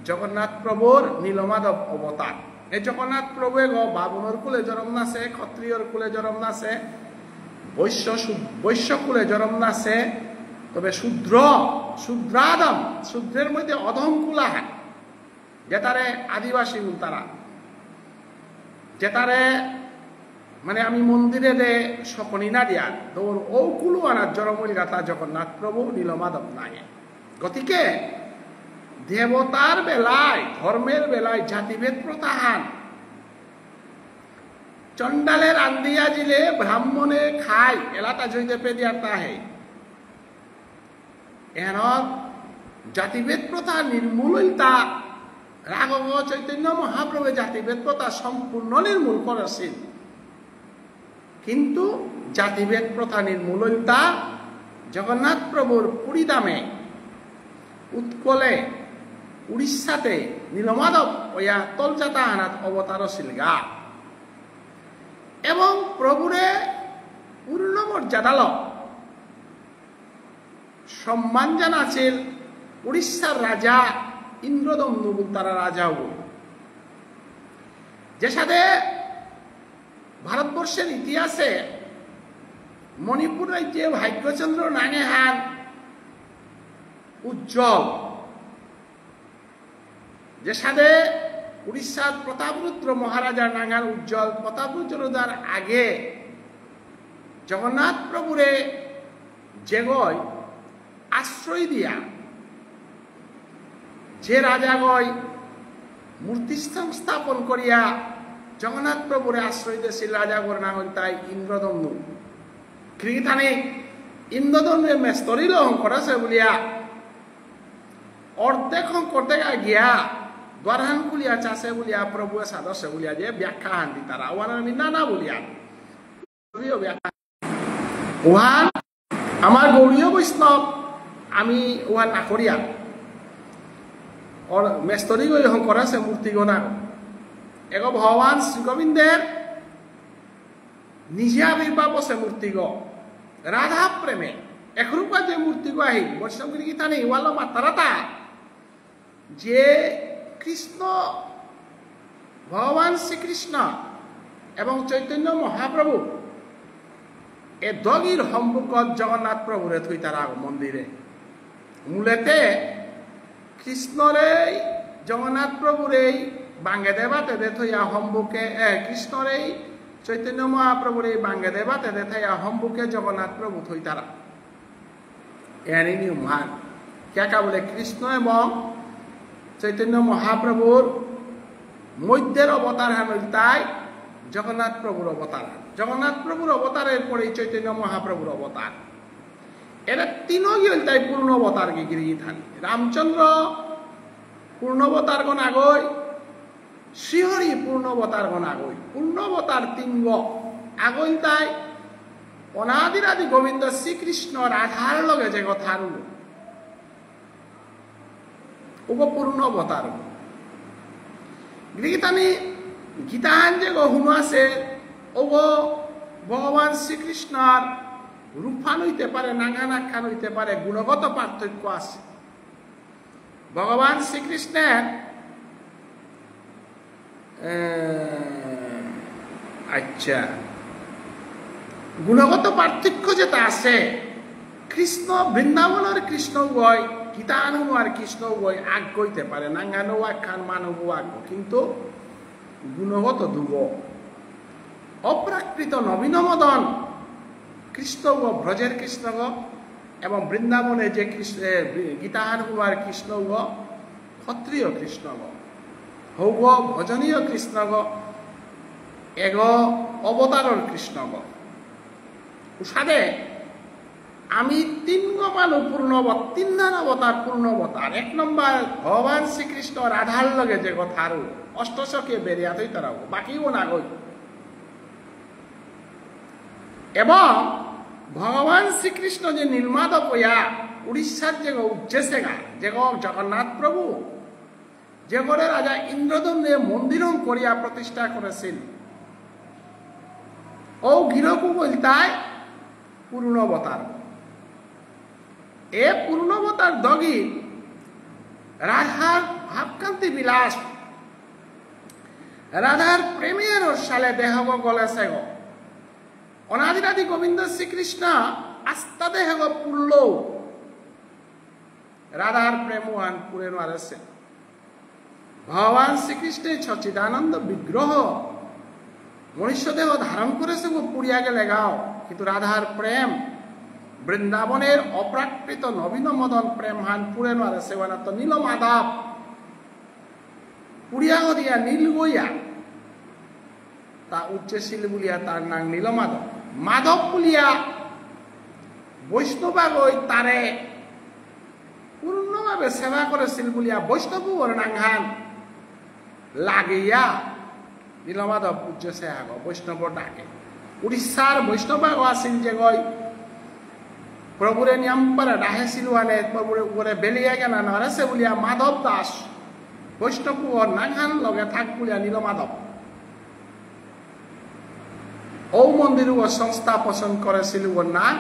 জগন্নাথ প্রভুর নীলমাধব অবতার এই জগন্নাথ প্রভু বাবুনের কুলে জরম নাচে ক্ষত্রিয়র কুলে জরম নাচে বৈশ্য কুলে জরম নাচে তবে শূদ্রাদম শূদ্রের মধ্যে অধম কুলা হয় যে তারে আদিবাসী তারা যে তারে মানে আমি মন্দিরে দে সকনি না দিয়া দৌড় ও কুলু আনার জরমলি গাতা জগন্নাথ প্রভু নীলমাধব নাগে গতিকে দেবতার বেলায় ধর্মের বেলায় জাতিভেদ প্রথাহান চন্ডালের আন্দিয়া জিলে ব্রাহ্মণে খায় এলাকা জয়তে পেদিয়ার তাহে এর জাতিভেদ প্রথা নির্মূলতা রাঘব চৈতন্য মহাপ্রভু জাতিভেদ প্রথা সম্পূর্ণ নির্মূল করেছেন কিন্তু জাতিভেদ প্রথা নির্মূলতা জগন্নাথ প্রভুর পুরীধামে উৎকলে উড়িষ্যাতে নীলমাধব ওয়া তলজাতা আনাত অবতার শিলগা এবং প্রভুরে পূর্ণ মর্যাদাল সম্মান জানাছিল উড়িষ্যার রাজা ইন্দ্রদম্নু তারা রাজাও, যে সাথে ভারতবর্ষের ইতিহাসে মণিপুর রাজ্যে ভাগ্যচন্দ্র নাঙ্গেহান উজ্জ্বল, যে সাথে উড়িষ্যার প্রতাপরুদ্র মহারাজার নাঙ্গান উজ্জ্বল। প্রতাপরুদ্রদার আগে জগন্নাথ প্রভুরে যেগয় আশ্রয় দিয়া যে রাজাগয় মূর্তি স্থাপন করিয়া জগন্নাথ প্রভুরে আশ্রয় দিয়েছিল রাজাগর নাম তাই ইন্দ্রদম্নু। ক্রিথানে ইন্দ্রদম্নে মেস্তরিল করেছে বলিয়া অর্ধেক করতে গিয়া দ্বারহান খুলিয়া চাষে বলিয়া প্রভু সাদসে বলিয়া যে ব্যাখ্যা হান্দি তারা ওয়ান না বলিয়া ওহান আমার গৌরীয় বৈষ্ণব আমি ওহান না করিয়া মেস্তরি গই করেছে মূর্তি গনা এক ভগবান শ্রী গোবিন্দের নিজে আবির্ভাব আছে মূর্তি গ রাধা প্রেমে একরূপা যে মূর্তি গো আহি বৈষ্ণবগিরি গীতা নেই ওয়াল মাতারাতা যে কৃষ্ণ ভগবান শ্রীকৃষ্ণ এবং চৈতন্য মহাপ্রভু এ দগির সম্মুখত জগন্নাথ প্রভুরে থই তারা মন্দিরে মূলেতে কৃষ্ণরে জগন্নাথ প্রভুরে বাঙ্গে দেবাতে দে থইয়া সম্মুখে কৃষ্ণরে চৈতন্য মহাপ্রভুরে বাঙ্গে দেবাতে দে থইয়া সম্মুখে জগন্নাথ প্রভু থই তারা এনি নিয়ম মান ক্যাকা বলে কৃষ্ণ এবং চৈতন্য মহাপ্রভুর মধ্যের অবতার হেন তাই জগন্নাথ প্রভুর অবতার। জগন্নাথ প্রভুর অবতারের পরে চৈতন্য মহাপ্রভুর অবতার। এরা তিনও গেল তাই পূর্ণ অবতার কে গিরি থানি। রামচন্দ্র পূর্ণ অবতার গণ আগই, শ্রীহরি পূর্ণ অবতার গণ আগই। পূর্ণ অবতার তিনগ আগই তাই অনাদিরাদি গোবিন্দ শ্রীকৃষ্ণ রাধার লগে যে কথা পূর্ণ অবতার গীতানি গীতাহান যে শুনো আছে ভগবান শ্রীকৃষ্ণর রূপান হইতে পারে নাঙ্গান আখ্যান হইতে পারে গুণগত পার্থক্য আছে। ভগবান শ্রীকৃষ্ণের আচ্ছা গুণগত পার্থক্য যেটা আছে কৃষ্ণ বৃন্দাবনের কৃষ্ণ গয় গীতানু আর কৃষ্ণ গয় আগ গইতে পারে নাঙ্গানো আখ্যান মানব আগ কিন্তু গুণগত দুব অপ্রাকৃত নবীন মদন কৃষ্ণ গ ব্রজের কৃষ্ণ গ এবং বৃন্দাবনে যে কৃষ্ণ গীতাহান আর কৃষ্ণ গ ক্ষত্রিয় কৃষ্ণ গ হৌগ ভজনীয় কৃষ্ণ গ এগ অবতারর কৃষ্ণ গ সাদে আমি তিন মানুষ তিন অবতার পূর্ণ অবতার। এক নম্বর ভগবান শ্রীকৃষ্ণ রাধার লগে যে কথা আরো অষ্টশকে বেরিয়া থই তারা বাকিও না গই এবং ভগবান শ্রীকৃষ্ণ যে নীলমাধব হইয়া উড়িষ্যার যে উজ্জেসে গা যে জগন্নাথ প্রভু যে করে রাজা ইন্দ্রদম্নে মন্দির করিয়া প্রতিষ্ঠা করেছিল ও গিরকু বলতায় পূর্ণ অবতার। এ পূর্ণবতার দগি রাধার ভাবকান্তি বিলাস রাধার প্রেমের সালে দেহ গলেছে গ অনাদিরাদি গোবিন্দ শ্রীকৃষ্ণ আস্তা দেহ পুরল রাধার প্রেমান পুরে মারেছে। ভগবান শ্রীকৃষ্ণের সচিদানন্দ বিগ্রহ মনুষ্য দেহ ধারণ করেছে গো পুড়িয়া গেলে গাও কিন্তু রাধার প্রেম বৃন্দাবনের অপ্রাকৃত নবীন মদন প্রেমহান পুরে মারে সেবানাত নীল মাধব পুড়িয়া দিয়া নীল গইয়া তা উচ্চশীল বলিয়া তার নাম নীল মাধব। মাধব বলিয়া বৈষ্ণবা গই তারে পূর্ণভাবে সেবা করেছিল বলিয়া বৈষ্ণবর নাঙ্গান লাগিয়া নীলমাধব পূজ্য সে আগ বৈষ্ণব ডাকে। উড়িষ্যার বৈষ্ণবা আসিল যে গই প্রভুরে নিয়ম করে ডাহেছিল আনে প্রভুরে উপরে বেলিয়ে কেন নরেছে বলিয়া মাধব দাস বৈষ্ণব নাঙ্গান লগে থাক বলিয়া নীলমাধব ও মন্দির সংস্থাপন করেছিল ওর নাম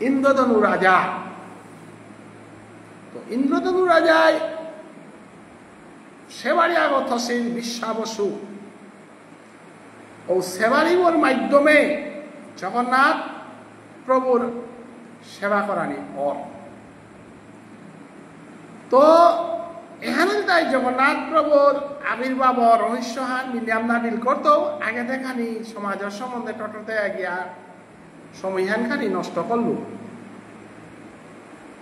ইন্দ্রধনু রাজা ইন্দ্রধনু রাজায় সেবারি আগত সেই বিশ্বাবসু ও সেবারিবর মাধ্যমে জগন্নাথ প্রভুর সেবা করানি পর তো এখানে তাই জগন্নাথ প্রভুর আবির্ভাব রহস্যহান মিলিয়াম নাবিল করতো আগে দেখানি সমাজের সম্বন্ধে টটতে গিয়া সময়হান খানি নষ্ট করল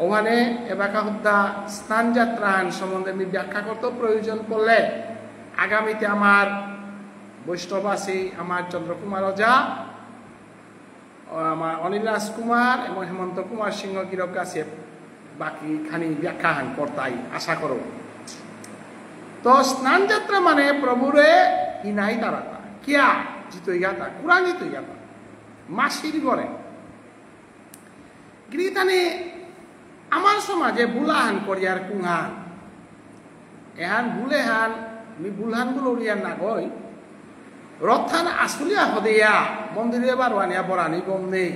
ওখানে এবাকা হুদ্দা স্নান যাত্রাহান সম্বন্ধে আমি ব্যাখ্যা করতে প্রয়োজন পড়লে আগামীতে আমার বৈষ্ণবাসী আমার চন্দ্রকুমার ওঝা আমার অনিল রাজকুমার এবং হেমন্ত কুমার সিংহ গিরক কাছে বাকি খানি ব্যাখ্যাহান করতাই আশা করো তো স্নান যাত্রা মানে প্রভুরে হিনাই তারাতা কিয়া জিতই গাতা কুরান জিতই গাতা মাসির ঘরে গিরিতানি আমার সমাজে বুলাহান করিয়ার কুহান এহান বুলেহান আমি বুলহান গুলো উড়িয়ার না গই রথান আসুলিয়া হদিয়া মন্দিরে বারওয়ানিয়া বরানি গম নেই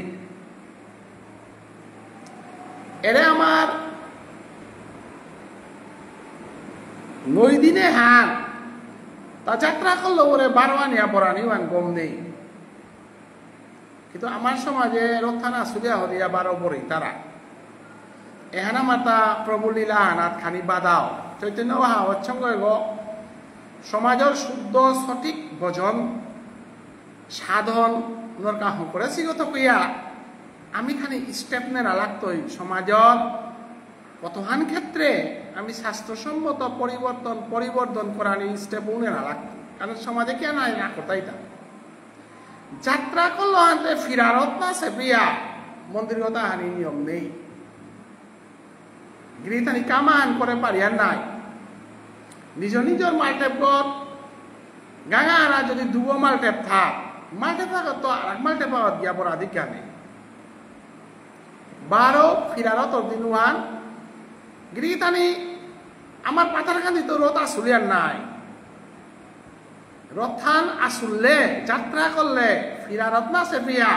এরে আমার 9 দিনে হান তা যাত্রা করলো ওরে বারওয়ানিয়া বরানি ওয়ান গম নেই কিন্তু আমার সমাজে রথান আসুলিয়া হদিয়া 12 বড়ি তারা এহানা মাতা প্রভু লীলা হানাত খানি বাদাও চৈতন্য হচ্ছঙ্গ সমাজের শুদ্ধ সঠিক ভজন সাধন নরকাহ করে সিগত কইয়া আমি খানি স্টেপ নেরা লাগতই সমাজের কতহান ক্ষেত্রে আমি স্বাস্থ্যসম্মত পরিবর্তন করানি স্টেপ নেরা লাগতো কারণ সমাজে কে নাই না কোথায় তা যাত্রা করলো আনতে ফিরারত না সে প্রিয়া মন্দির কথা হানি নিয়ম নেই গৃহীতানি কামান করে পারিয়ার নাই নিজ নিজের মাল্টেপ গাঙা আনা যদি দুবো মাল্টেপ থাক মাল্টেপ থাকত তো আর মাল্টেপ গিয়া বড় আধিকা নেই 12 ফিরারত দিনুয়ান গৃহীতানি আমার পাতারখানি তো রথ আসুলিয়ার নাই রথান আসুললে যাত্রা করলে ফিরারত না সে প্রিয়া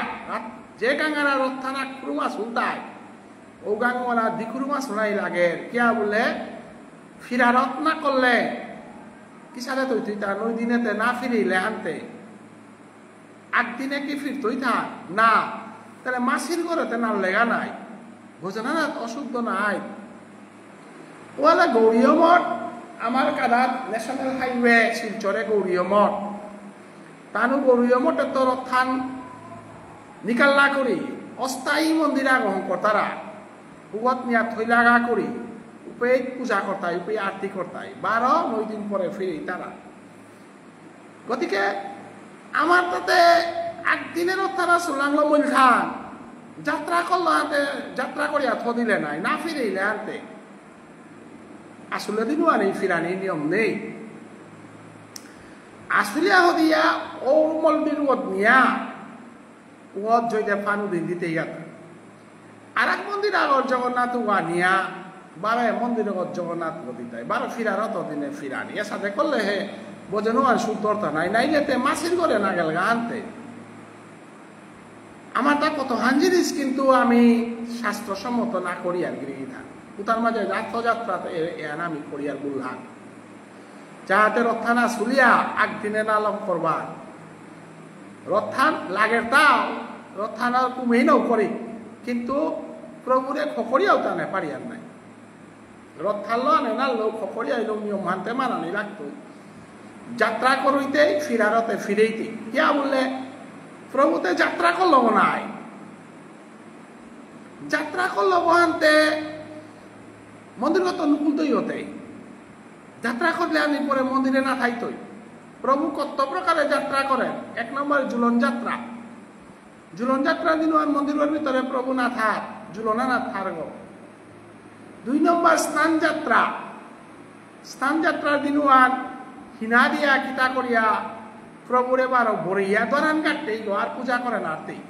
যে গাঙারা রথান আক্রুম আসুলতায় ও গাঙ্গনা দিকুরুমা শোনাই লাগে কিয়া বলে ফিরারত না করলে কি সাথে তুই তুই তার 9 দিনেতে না ফিরিলে আনতে 8 দিনে কি ফিরতই থাক না তাহলে মাসির ঘরেতে না লেগা নাই বোঝে না অশুদ্ধ নাই ওলা গৌরীয় মঠ আমার কাদাত ন্যাশনাল হাইওয়ে শিলচরে গৌরীয় মঠ তানু গৌরীয় মঠে তো রথান নিকাল্লা করি অস্থায়ী মন্দির আগমন করতারা উগত নিয়া থইলাগা করি উপে পূজা করতাই উপে আরতি করতাই 12-9 দিন পরে ফিরি তারা গতিকে আমার তাতে 8 দিনের তারা সুলাংলো মূল খান যাত্রা করলো আনতে যাত্রা করিয়া থ দিলে নাই না ফিরিলে আনতে আসলে দিনও আনি ফিরানি নিয়ম নেই আসলিয়া হদিয়া ও মন্দির নিয়া উহত জয়দে ফানু দিন দিতে গেত আর এক মন্দির আগর জগন্নাথ নিয়া 12 মন্দির জগন্নাথ দিতাই 12 ফিরারত দিনে ফিরানি এর সাথে করলে হে বোঝেনো আর সুতরতা নাই নাইলেতে মাসির করে না গেল আনতে আমার তা কত হান জিনিস কিন্তু আমি শাস্ত্রসম্মত না করি আর গৃহীধান উতার মাঝে রথযাত্রা আমি করি আর বুলহান যাহাতে রথানা সুলিয়া 8 দিনে নালম করবার রথান লাগের তাও রথানার কুমেইনও করি কিন্তু প্রভুরে খকরিয়াও টানে পারিয়ার নাই রথাল আনে না লোক খকরিয়াই লোক নিয়ম মানতে মানানি লাগতো যাত্রা করইতে ফিরারতে ফিরেইতে কিয়া বললে প্রভুতে যাত্রা করলো নাই যাত্রা করলো বহান্তে মন্দিরগত নুকুলতই হতে যাত্রা করলে আমি পরে মন্দিরে না থাইতই প্রভু কত প্রকারে যাত্রা করেন 1 নম্বর ঝুলন যাত্রা দিন আর মন্দিরের ভিতরে প্রভু না থাক ঝুলনা না থাকব 2 নম্বর স্নান যাত্রার দিন আর হিনা দিয়া কিতা করিয়া প্রভুর এবার ভরিয়া দরান কাটতেই আর পূজা করেন আরতেই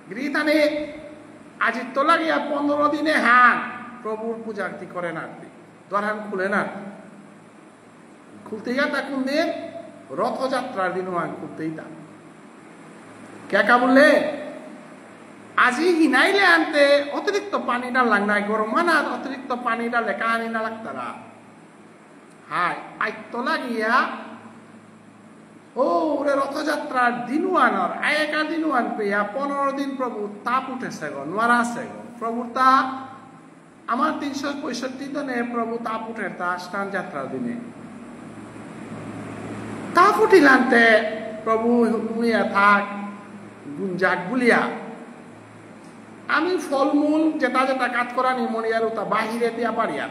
গৃহীতানে আজি তো লাগিয়া 15 দিনে হান প্রভুর পূজার্তি করেন আরতি দরান খুলে না খুলতে গিয়া তা কোন দিন রথযাত্রার দিন খুলতেই তা কেকা বললে আজি হিনাইলে আনতে অতিরিক্ত পানি না লাগনাই গরম মানাত অতিরিক্ত পানি ডালে কাহানি না লাগতারা হাই আইত্ত লাগিয়া ও ওরে রথযাত্রার দিনুয়ানর আয়েকা দিনুয়ান পেয়া 15 দিন প্রভু তাপ উঠেছে গো নোয়ারা আছে গো প্রভুর তা আমার 365 দিনে প্রভু তাপ উঠে তা স্নান যাত্রার দিনে তাপ উঠিলান্তে প্রভু নুইয়া থাক গুঞ্জাক গুলিয়া আমি ফলমূল যেটা যেটা কাজ করা নি মনিয়ার ওটা বাহিরে দিয়া পারিয়া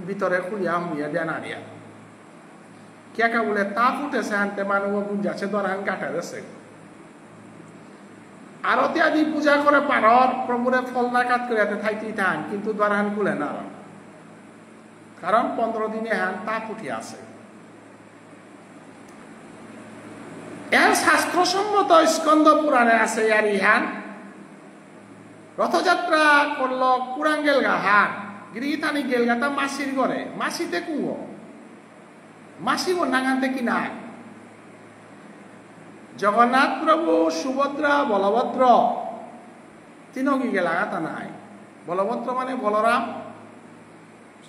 ভিতরে খুলিয়া মুইয়া দেয়া নারিয়া কেকা বলে তাপ উঠেছে আনতে মানব গুঞ্জাছে দরান কাটা গেছে আরতি আদি পূজা করে পারর প্রভুরে ফল না কাট করে থাইতেই থান কিন্তু দরান খুলে না কারণ 15 দিনে হান তাপ উঠি আছে এর শাস্ত্রসম্মত স্কন্দ পুরাণে আছে আর ইহান রথযাত্রা করলো কুরাঙ্গেলগা হাট গিরিথানি গেলগাতা মাসির ঘরে মাসিতে কুয়ো মাসি নাগানতে কি নাই জগন্নাথ প্রভু সুভদ্রা বলভদ্র তিনকি গেলাগাতা নাই বলভদ্র মানে বলরাম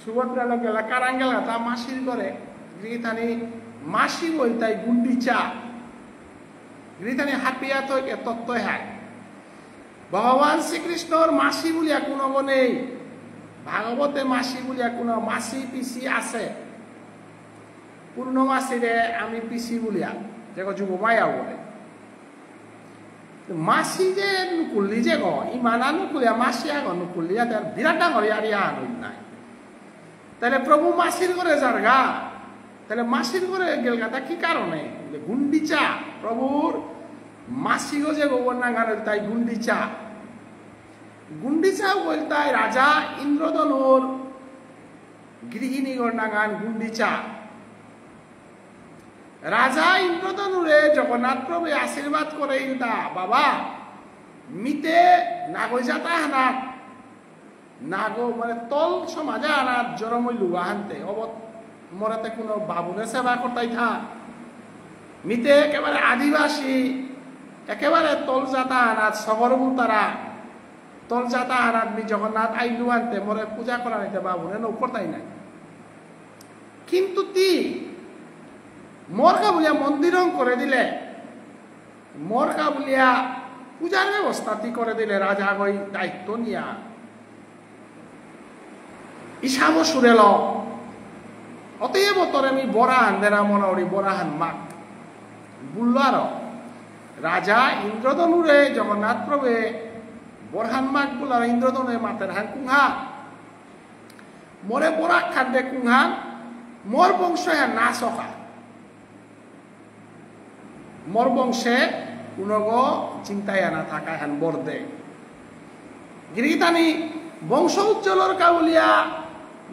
সুভদ্রা লোক গেলা কারাঙ্গেল গাতা মাসির ঘরে গিরিথানি মাসি বই তাই গুন্ডিচা গিরিথানি হাপিয়া থেকে তত্ত্ব হ্যাঁ ভগবান শ্রীকৃষ্ণর মাসি বলিয়া কোনো নেই ভাগবতে মাসি বলিয়া কোনো মাসি পিসি আছে পূর্ণমাসিরে আমি পিসি বলিয়া যে যুব মায়া বলে মাসি যে নুকুলি যে ইমানা নুকুলিয়া মাসি আগ নুকুলিয়া তার বিরাট ডাঙর ইয়ারিয়া আনন্দ নাই তাহলে প্রভু মাসির করে যার গা তাহলে মাসির করে গেল গাতা কি কারণে গুন্ডিচা প্রভুর মাসি গো যে গোবর না গানের তাই গুন্ডিচা গুন্ডিচা বলতাই রাজা ইন্দ্রধনুর গৃহিণী গর নাগান গুন্ডিচা রাজা ইন্দ্রধনুরে জগন্নাথ প্রভু আশীর্বাদ করে ইন্দা বাবা মিতে নাগৈ যাতা হানাত নাগো মানে তল সমাজে আনাত জরমই লুয়া হানতে অবত মরাতে কোনো বাবুরে সেবা করতাই থা মিতে একেবারে আদিবাসী একেবারে তল যাতা আনাত সগরবু তারা তল যাতা আনাত মি জগন্নাথ আইলু আনতে মরে পূজা করা নিতে বাবুরে নৌ করতাই নাই কিন্তু তি মরকা বলিয়া মন্দির করে দিলে মরকা বলিয়া পূজার ব্যবস্থা তি করে দিলে রাজা গই দায়িত্ব নিয়া ইসাব সুরেল অতএব তোরে আমি বরাহান দেরা মনাওরি বরাহান মাক বলল আর রাজা ইন্দ্রধনুরে জগন্নাথ প্রভে বরহান মাক বলার ইন্দ্রধনুরে মাতের হান কুংহা মরে বরাক খাদ্যে কুংহান মোর বংশ হ্যাঁ না সকা মোর বংশে কোনগ চিন্তায় না থাকা হ্যান বর্দে গিরিতানি বংশ উজ্জ্বলর কাউলিয়া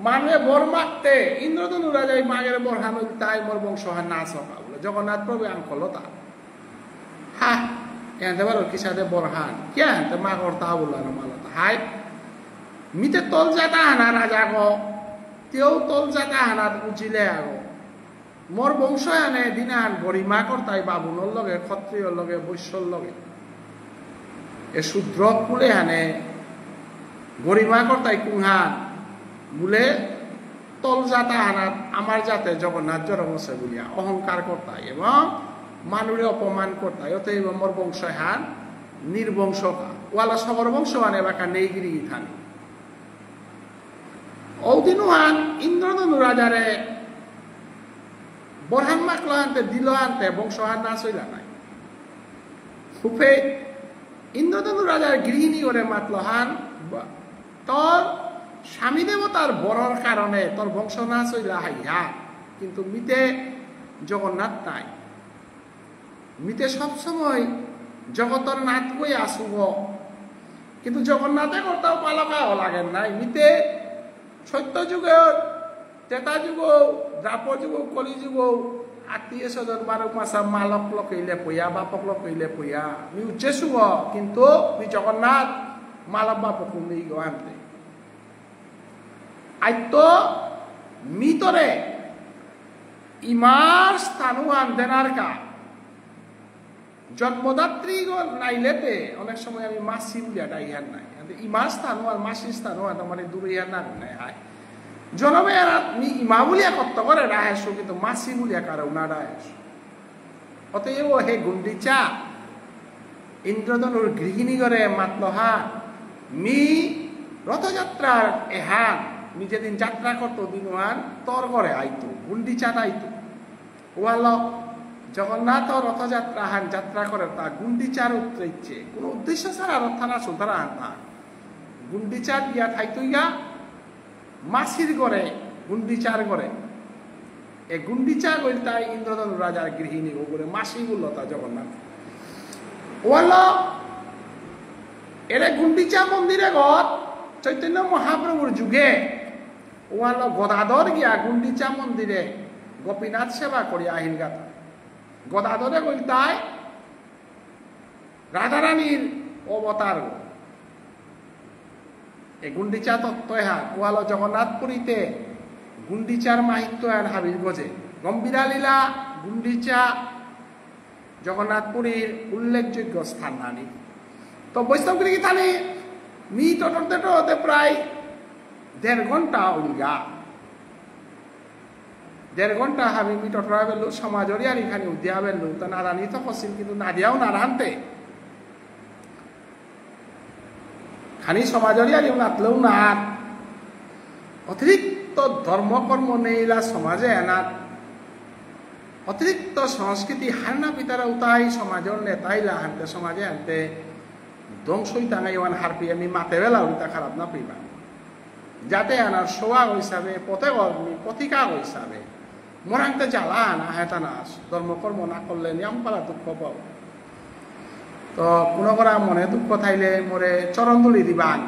মানে বর মাগতে ইন্দ্রধনু রাজাই মাগের বরহান তাই মোর বংশ হ্যাঁ না সকা বলে জগন্নাথ প্রভু আঙ্কলতা হা এনতে পারো কি সাথে বরহান কে হ্যাঁ মাগর তা বললো না মালতা হাই মিতে তল যাতা হানা রাজা গো তেও তল যাতা হানাত বুঝিলে আগো মোর বংশ আনে দিনান গরিমা করতাই বাবুনর লগে ক্ষত্রিয়র লগে বৈশ্যর লগে এ শূদ্র কুলে হানে গরিমা করতাই কুংহান বলে তল যাতা হানাত আমার যাতে জগন্নাথ জরমছে বলিয়া অহংকার করতাই এবং মানুরে অপমান করতাই অতএব মোর বংশ হান নির্বংশকা ওয়ালা সবর বংশ আনে বাকা নেইগিরি থানি ঔদিনুহান ইন্দ্রধনু রাজারে বরহান মাকলো আনতে দিল আনতে বংশহান না চইলা নাই সুফে ইন্দ্রধনু রাজার গৃহিণী করে মাতলো হান তোর স্বামী দেবতার বড়র কারণে তোর বংশ না চইলা হাইয়া কিন্তু মিতে জগন্নাথ নাই মিতে সবসময় জগতর নাথ বই আসুব কিন্তু জগন্নাথে করতেও পালকাও লাগেন নাই মিতে সত্য যুগের তেতা যুগ দ্রাপর যুগ কলি যুগ আত্মীয় স্বজন বারক মাসা মালক লকইলে পইয়া বাপক লকইলে পইয়া মি উচ্চে শুভ কিন্তু মি জগন্নাথ মালক বাপক মি গানতে আইত মিতরে ইমার স্থানু আনদেনার কা জন্মদাত্রী নাইলেতে অনেক সময় আমি মাসি বলিয়াটা ইহার নাই ইমার স্থানও আর মাসির স্থানও মানে দূরে ইহার না নাই হয় জনমে আর ইমা বলিয়া কর্ত করে রাহেস কিন্তু মাসি বলিয়া কারো না রাহেস অতএব হে গুন্ডিচা ইন্দ্রধনুর গৃহিণী করে মাতলহা মি রথযাত্রার এহান মি যেদিন যাত্রা করতো দিনহান তর করে আইতো গুন্ডিচাটা আইতো ওয়াল জগন্নাথ রথযাত্রা হান যাত্রা করে তা গুন্ডিচার উত্তর ইচ্ছে কোনো উদ্দেশ্য ছাড়া রথানা সুতরা আনতা গুন্ডিচার গিয়া থাইতইয়া মাসির গড়ে গুন্ডিচার গড়ে এ গুন্ডিচা গইলতাই ইন্দ্রধনু রাজার গৃহিণী ওগুলো মাসি বলল তা জগন্নাথ ওয়াল এরে গুন্ডিচা মন্দিরে ঘর চৈতন্য মহাপ্রভুর যুগে ওয়াল গদাধর গিয়া গুন্ডিচা মন্দিরে গোপীনাথ সেবা করি আহিল গাথা গদাধরে গইলতাই রাধারানীর অবতার এই গুন্ডিচা তত্ত্ব হান ওয়াল জগন্নাথপুরীতে গুন্ডিচার মাহিত্য আর হাবির গজে গম্ভীরা লীলা গুন্ডিচা জগন্নাথপুরীর উল্লেখযোগ্য স্থান নানি তো বৈষ্ণবগিরি থানি মি টটতে প্রায় 1.5 ঘন্টা উলগা 1.5 ঘন্টা হাবি মি টটরা বেলু সমাজরিয়ার এখানে উদ্যা বেলু তো নারানি তো কছিল কিন্তু নাদিয়াও নারানতে খানি সমাজরিয়ার নাতলেও না অতিরিক্ত ধর্মকর্ম নেইলা সমাজে এনার অতিরিক্ত সংস্কৃতি হারনা পিতারা উতাই সমাজের নেতাইলা হানতে সমাজে আনতে ধ্বংসই টাঙাই ওয়ান হারপি আমি মাতে বেলা উল্টা খারাপ না পিবা যাতে আনার সোয়া হিসাবে পথে পথিকা হিসাবে মোরাংতে জ্বালা আনা হেতা না ধর্মকর্ম না করলে নিয়ম পালা দুঃখ পাও তো কোনো করা মনে দুঃখ থাইলে মোরে চরণ তুলি দিবান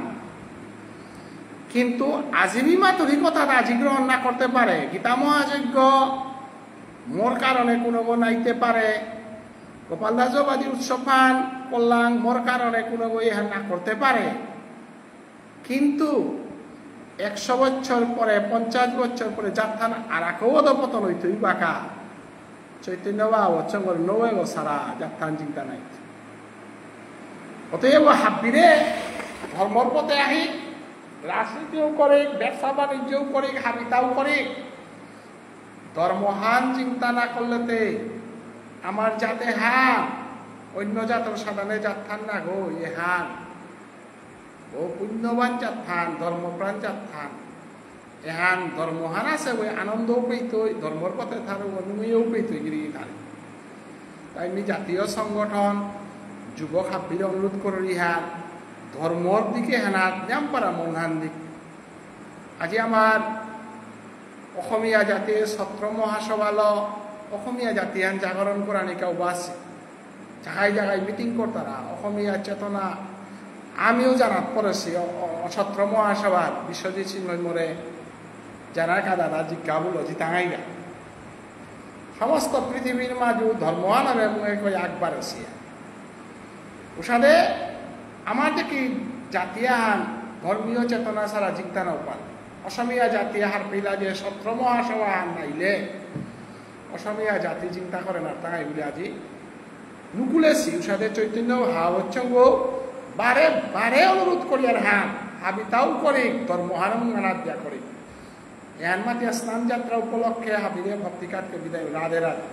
কিন্তু আজিবি মাতুরি কথাটা আজি গ্রহণ না করতে পারে গীতা মহাযজ্ঞ মোর কারণে কোনো নাইতে পারে গোপালদাসবাদী উৎসবান কল্যাণ মোর কারণে কোনো ইহা না করতে পারে কিন্তু 100 বছর পরে 50 বছর পরে যাত্রা আর অধপতন হইতই বাঁকা চৈতন্য বা বৎসঙ্গর নবে সারা যাত্রান চিন্তা নাই অতএব হাবিরে ধর্মর পথে আহি রাজনীতিও করে ব্যবসা বাণিজ্যও করে হাবিতাও করে ধর্মহান চিন্তা না করলেতে আমার জাতে হান অন্য জাতের সাধারণে যাত্রান না গো এ হান ও পুণ্যবান যাত্রান ধর্মপ্রাণ যাত্রান এহান ধর্মহান আছে ওই আনন্দও পেইতই ধর্মর পথে থারো অনুময়ও পেইতই গিরি থান তাই আমি জাতীয় সংগঠন যুবক হাবির অনুরোধ করি হান ধর্মর দিকে হানাত নাম পারা মনহান দিক আজি আমার অসমীয়া জাতির ছত্র মহাসভাল অসমীয়া জাতিয়ান জাগরণ করা নিকাও বাস জায়গায় জায়গায় মিটিং করতারা অসমীয়া চেতনা আমিও জানাত পড়েছি ছত্র মহাসভার বিশ্বজিৎ সিংহ মোরে জানার কাদারা জিজ্ঞা বলো জিতাঙাই গা সমস্ত পৃথিবীর মাজু ধর্মহান কই আকবার আছে ওসাদে আমার দেখি জাতিয়ান ধর্মীয় চেতনা ছাড়া জিজ্ঞা নাও পান অসমীয়া জাতি হার পিলা যে ছত্র মহাসভা নাইলে অসমীয়া জাতি চিন্তা করে না তাই বলে আজি নুকুলেছি উষাদে চৈতন্য হা হচ্ছে বারে বারে অনুরোধ করি আর হ্যাঁ হাবিতাও করে ধর্মহারম নানাদ দিয়া করে এন মাতিয়া স্নান যাত্রা উপলক্ষে হাবিরে ভক্তিকারকে বিদায় রাধে রাধে।